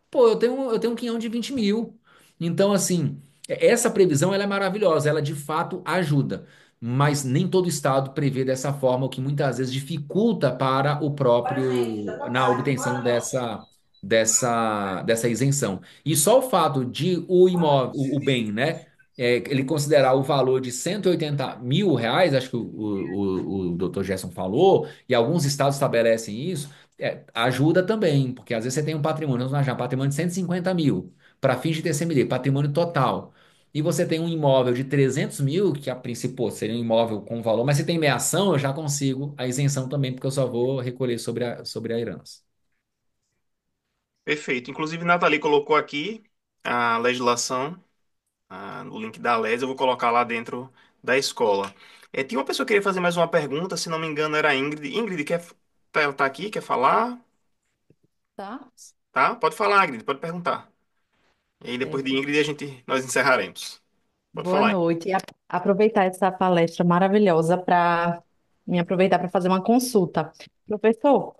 Pô, eu tenho um quinhão de 20 mil. Então, assim, essa previsão ela é maravilhosa, ela de fato ajuda. Mas nem todo estado prevê dessa forma, o que muitas vezes dificulta para o próprio, na obtenção dessa isenção. E só o fato de o imóvel, o bem, né? Ele considerar o valor de R$ 180.000, acho que o Dr. Gerson falou, e alguns estados estabelecem isso. Ajuda também, porque às vezes você tem um patrimônio, vamos imaginar, patrimônio de 150 mil, para fins de TCMD, patrimônio total. E você tem um imóvel de 300 mil, que a princípio pô, seria um imóvel com valor, mas se tem meação, eu já consigo a isenção também, porque eu só vou recolher sobre a herança.
Perfeito. Inclusive, Nathalie colocou aqui a legislação, no link da LES, eu vou colocar lá dentro da escola. Tinha uma pessoa que queria fazer mais uma pergunta, se não me engano, era a Ingrid. Ingrid, tá aqui, quer falar?
Tá?
Tá? Pode falar, Ingrid, pode perguntar. E aí, depois de
É,
Ingrid, nós encerraremos. Pode
boa
falar.
noite. E aproveitar essa palestra maravilhosa para me aproveitar para fazer uma consulta. Professor,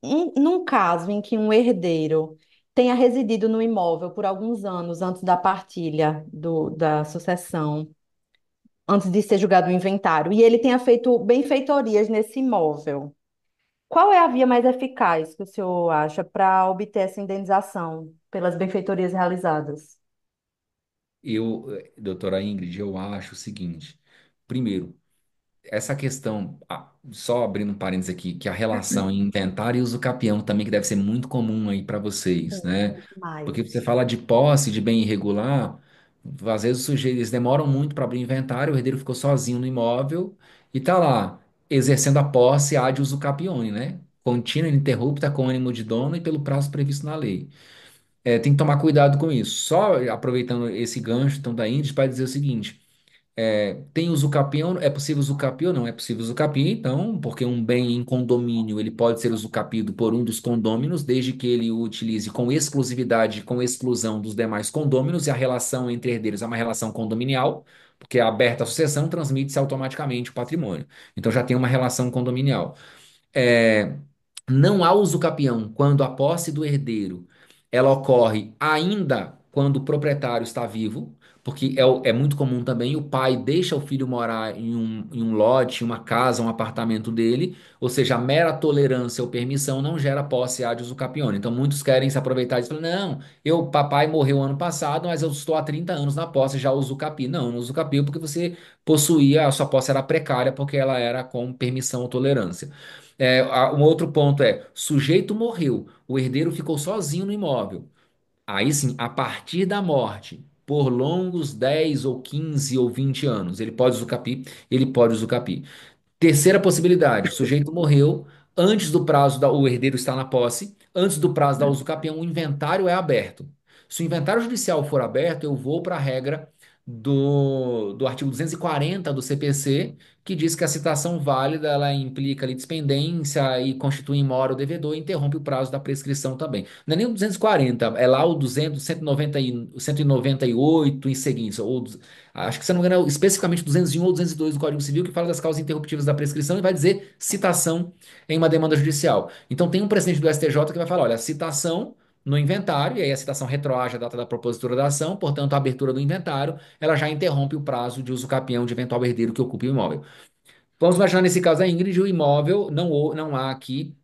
num caso em que um herdeiro tenha residido no imóvel por alguns anos antes da partilha da sucessão, antes de ser julgado o inventário, e ele tenha feito benfeitorias nesse imóvel, qual é a via mais eficaz que o senhor acha para obter essa indenização pelas benfeitorias realizadas?
Doutora Ingrid, eu acho o seguinte. Primeiro, essa questão, só abrindo um parênteses aqui, que a relação em inventário e uso capião também que deve ser muito comum aí para vocês,
Sim,
né? Porque você
demais.
fala de posse, de bem irregular, às vezes os sujeitos eles demoram muito para abrir inventário, o herdeiro ficou sozinho no imóvel e tá lá, exercendo a posse ad uso capione, né? Contínua, ininterrupta, com ânimo de dono e pelo prazo previsto na lei. Tem que tomar cuidado com isso. Só aproveitando esse gancho, então, da Índice, para dizer o seguinte. Tem usucapião, é possível usucapião? Não é possível usucapião, então, porque um bem em condomínio ele pode ser usucapido por um dos condôminos, desde que ele o utilize com exclusividade, com exclusão dos demais condôminos, e a relação entre herdeiros é uma relação condominial, porque a aberta a sucessão transmite-se automaticamente o patrimônio. Então já tem uma relação condominial. É, não há uso capião quando a posse do herdeiro ela ocorre ainda quando o proprietário está vivo, porque é muito comum também o pai deixa o filho morar em um lote, uma casa, um apartamento dele, ou seja, a mera tolerância ou permissão não gera posse ad uso capione. Então muitos querem se aproveitar disso e falar, não, papai morreu ano passado, mas eu estou há 30 anos na posse, já uso capi. Não, não uso capi porque você possuía, a sua posse era precária porque ela era com permissão ou tolerância. Um outro ponto é: sujeito morreu, o herdeiro ficou sozinho no imóvel. Aí sim, a partir da morte, por longos 10 ou 15 ou 20 anos, ele pode usucapi, ele pode usucapi. Terceira possibilidade: o sujeito morreu antes do prazo o herdeiro está na posse, antes do prazo da usucapião, o inventário é aberto. Se o inventário judicial for aberto, eu vou para a regra do artigo 240 do CPC, que diz que a citação válida ela implica ali dispendência e constitui imóvel o devedor e interrompe o prazo da prescrição também. Não é nem o 240, é lá o 200, 190, 198 e seguintes, acho que se não me engano é especificamente 201 ou 202 do Código Civil que fala das causas interruptivas da prescrição e vai dizer citação em uma demanda judicial. Então tem um precedente do STJ que vai falar, olha, citação no inventário, e aí a citação retroage à data da propositura da ação, portanto, a abertura do inventário, ela já interrompe o prazo de uso capião de eventual herdeiro que ocupe o imóvel. Vamos imaginar nesse caso da Ingrid, o imóvel não há aqui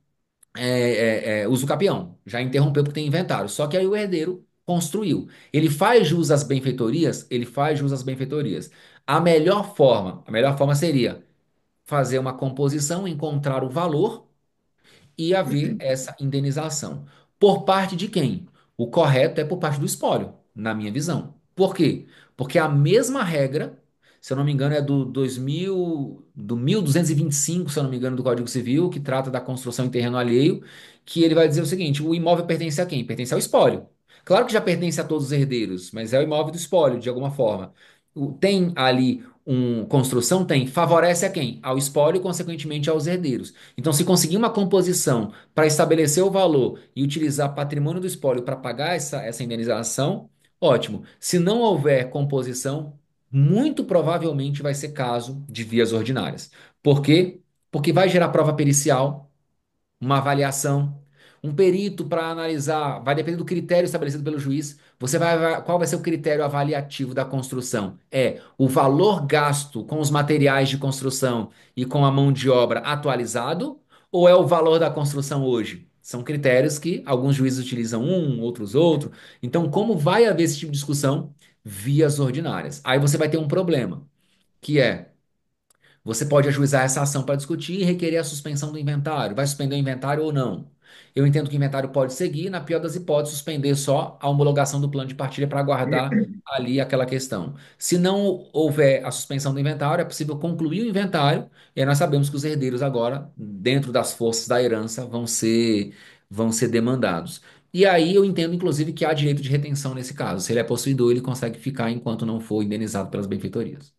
uso capião, já interrompeu porque tem inventário, só que aí o herdeiro construiu. Ele faz jus às benfeitorias? Ele faz jus às benfeitorias. A melhor forma seria fazer uma composição, encontrar o valor e haver essa indenização. Por parte de quem? O correto é por parte do espólio, na minha visão. Por quê? Porque a mesma regra, se eu não me engano, é do 2000, do 1225, se eu não me engano, do Código Civil, que trata da construção em terreno alheio, que ele vai dizer o seguinte: o imóvel pertence a quem? Pertence ao espólio. Claro que já pertence a todos os herdeiros, mas é o imóvel do espólio, de alguma forma. Tem ali construção? Tem. Favorece a quem? Ao espólio e, consequentemente, aos herdeiros. Então, se conseguir uma composição para estabelecer o valor e utilizar patrimônio do espólio para pagar essa indenização, ótimo. Se não houver composição, muito provavelmente vai ser caso de vias ordinárias. Por quê? Porque vai gerar prova pericial, uma avaliação, um perito para analisar, vai depender do critério estabelecido pelo juiz. Qual vai ser o critério avaliativo da construção? É o valor gasto com os materiais de construção e com a mão de obra atualizado, ou é o valor da construção hoje? São critérios que alguns juízes utilizam outros outro. Então, como vai haver esse tipo de discussão? Vias ordinárias. Aí você vai ter um problema, que é você pode ajuizar essa ação para discutir e requerer a suspensão do inventário. Vai suspender o inventário ou não? Eu entendo que o inventário pode seguir, na pior das hipóteses, suspender só a homologação do plano de partilha para aguardar ali aquela questão. Se não houver a suspensão do inventário, é possível concluir o inventário, e aí nós sabemos que os herdeiros agora, dentro das forças da herança, vão ser demandados. E aí eu entendo, inclusive, que há direito de retenção nesse caso. Se ele é possuidor, ele consegue ficar enquanto não for indenizado pelas benfeitorias.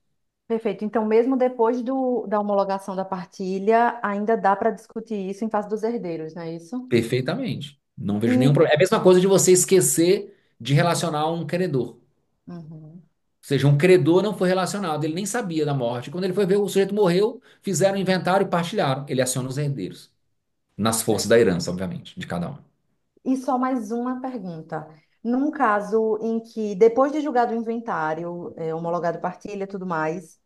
Perfeito. Então, mesmo depois da homologação da partilha, ainda dá para discutir isso em face dos herdeiros, não é isso?
Perfeitamente. Não vejo nenhum
E,
problema. É a mesma coisa de você esquecer de relacionar um credor. Ou
Uhum.
seja, um credor não foi relacionado, ele nem sabia da morte. Quando ele foi ver, o sujeito morreu, fizeram o inventário e partilharam. Ele aciona os herdeiros. Nas forças da herança, obviamente, de cada um.
E só mais uma pergunta. Num caso em que, depois de julgado o inventário, homologado partilha e tudo mais,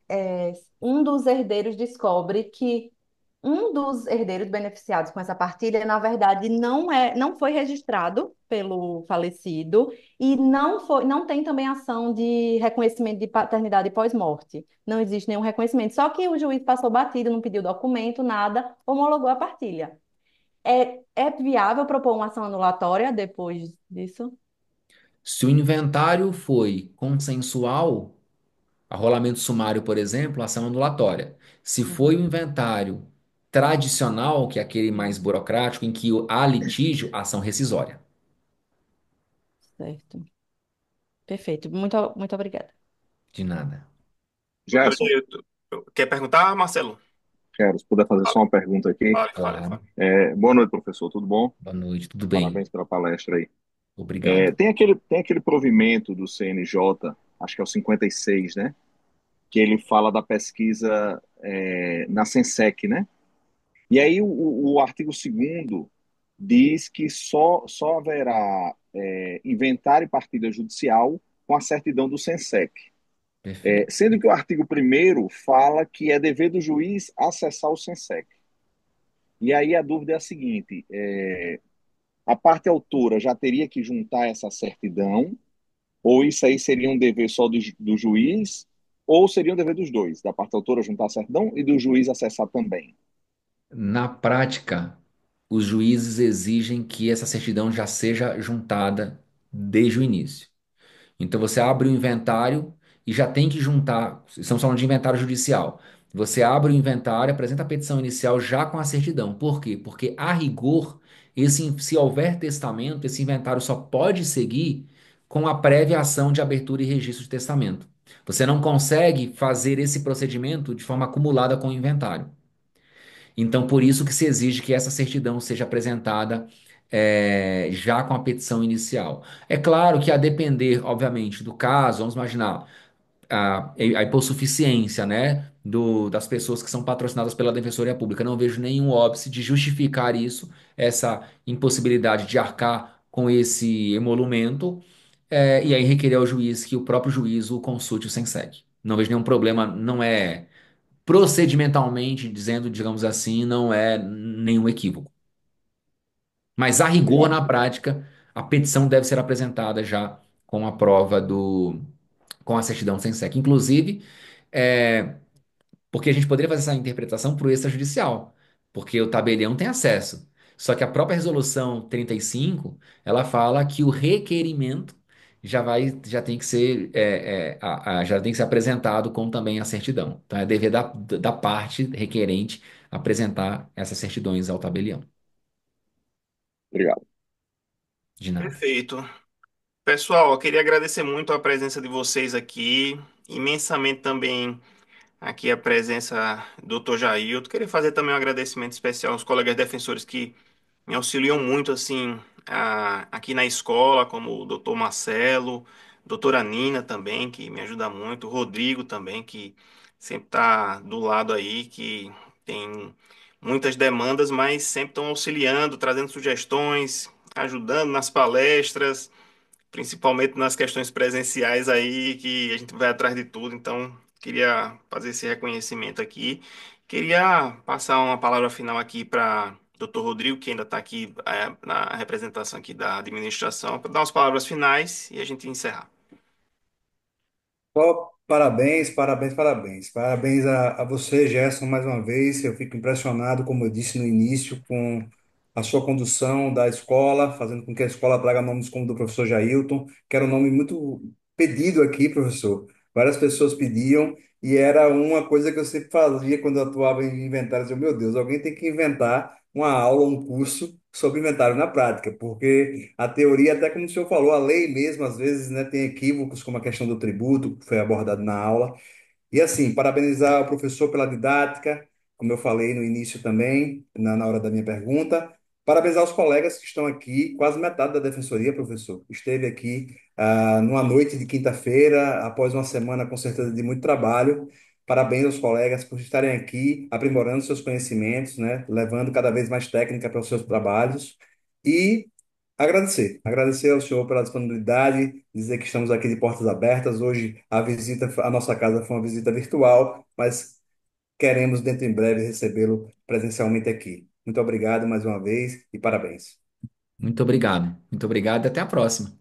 um dos herdeiros descobre que um dos herdeiros beneficiados com essa partilha, na verdade, não foi registrado pelo falecido e não tem também ação de reconhecimento de paternidade pós-morte. Não existe nenhum reconhecimento. Só que o juiz passou batido, não pediu documento, nada, homologou a partilha. É viável propor uma ação anulatória depois disso?
Se o inventário foi consensual, arrolamento sumário, por exemplo, ação anulatória. Se foi o
Uhum.
inventário tradicional, que é aquele mais burocrático, em que há litígio, ação rescisória.
Certo. Perfeito. Muito obrigada.
De nada.
Gerson,
Quer perguntar, Marcelo?
quero, se puder fazer só uma pergunta aqui.
Fale, fale,
Claro.
fale.
Boa noite, professor, tudo bom?
Boa noite, tudo bem?
Parabéns pela palestra aí.
Obrigado.
Tem aquele provimento do CNJ, acho que é o 56, né? Que ele fala da pesquisa na Sensec, né? E aí o artigo 2º diz que só haverá inventário e partilha judicial com a certidão do Sensec.
Perfeito.
Sendo que o artigo 1º fala que é dever do juiz acessar o Sensec. E aí a dúvida é a seguinte: a parte autora já teria que juntar essa certidão, ou isso aí seria um dever só do juiz, ou seria um dever dos dois, da parte autora juntar a certidão e do juiz acessar também?
Na prática, os juízes exigem que essa certidão já seja juntada desde o início. Então você abre o inventário e já tem que juntar. Estamos falando de inventário judicial. Você abre o inventário, apresenta a petição inicial já com a certidão. Por quê? Porque, a rigor, se houver testamento, esse inventário só pode seguir com a prévia ação de abertura e registro de testamento. Você não consegue fazer esse procedimento de forma acumulada com o inventário. Então, por isso que se exige que essa certidão seja apresentada já com a petição inicial. É claro que a depender, obviamente, do caso, vamos imaginar a hipossuficiência, né, das pessoas que são patrocinadas pela Defensoria Pública. Não vejo nenhum óbice de justificar isso, essa impossibilidade de arcar com esse emolumento, e aí requerer ao juiz que o próprio juiz o consulte o SENSEC. Não vejo nenhum problema, não é procedimentalmente dizendo, digamos assim, não é nenhum equívoco. Mas a rigor, na prática, a petição deve ser apresentada já com a prova com a certidão SENSEC. Inclusive, é, porque a gente poderia fazer essa interpretação para o extrajudicial, porque o tabelião tem acesso. Só que a própria resolução 35 ela fala que o requerimento já tem que ser, já tem que ser apresentado com também a certidão. Então, é dever da parte requerente apresentar essas certidões ao tabelião.
Obrigado.
De nada.
Perfeito. Pessoal, eu queria agradecer muito a presença de vocês aqui, imensamente também aqui a presença do Dr. Jailton. Queria fazer também um agradecimento especial aos colegas defensores que me auxiliam muito assim aqui na escola, como o Dr. Marcelo, doutora Nina também, que me ajuda muito, o Rodrigo também, que sempre está do lado aí, que tem muitas demandas, mas sempre estão auxiliando, trazendo sugestões, ajudando nas palestras, principalmente nas questões presenciais aí, que a gente vai atrás de tudo. Então, queria fazer esse reconhecimento aqui. Queria passar uma palavra final aqui para Dr. Rodrigo, que ainda está aqui na representação aqui da administração, para dar umas palavras finais e a gente encerrar.
Só parabéns, parabéns, parabéns. Parabéns a você, Gerson, mais uma vez. Eu fico impressionado, como eu disse no início, com a sua condução da escola, fazendo com que a escola traga nomes como o do professor Jailton, que era um nome muito pedido aqui, professor. Várias pessoas pediam, e era uma coisa que eu sempre fazia quando eu atuava em inventários. Eu, meu Deus, alguém tem que inventar uma aula, um curso sobre inventário na prática, porque a teoria, até como o senhor falou, a lei mesmo, às vezes, né, tem equívocos, como a questão do tributo, que foi abordado na aula. E assim, parabenizar o professor pela didática, como eu falei no início também, na hora da minha pergunta. Parabenizar os colegas que estão aqui, quase metade da defensoria, professor, esteve aqui numa noite de quinta-feira, após uma semana com certeza de muito trabalho. Parabéns aos colegas por estarem aqui, aprimorando seus conhecimentos, né, levando cada vez mais técnica para os seus trabalhos. E agradecer ao senhor pela disponibilidade, dizer que estamos aqui de portas abertas. Hoje a visita, à nossa casa foi uma visita virtual, mas queremos dentro em breve recebê-lo presencialmente aqui. Muito obrigado mais uma vez e parabéns.
Muito obrigado. Muito obrigado e até a próxima.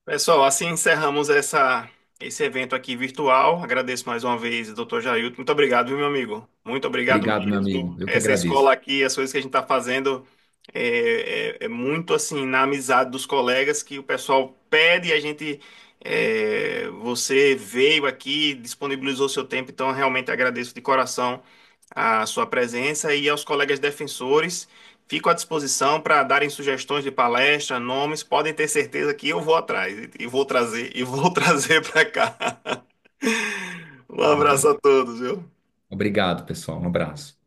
Pessoal, assim encerramos esse evento aqui virtual. Agradeço mais uma vez, doutor Jailton. Muito obrigado, viu, meu amigo? Muito obrigado
Obrigado, meu amigo.
mesmo.
Eu que
Essa escola
agradeço.
aqui, as coisas que a gente está fazendo, é muito assim, na amizade dos colegas, que o pessoal pede e a gente. Você veio aqui, disponibilizou seu tempo, então eu realmente agradeço de coração a sua presença e aos colegas defensores. Fico à disposição para darem sugestões de palestra, nomes. Podem ter certeza que eu vou atrás e vou trazer trazer para cá. Um abraço
Obrigado.
a todos, viu?
Obrigado, pessoal. Um abraço.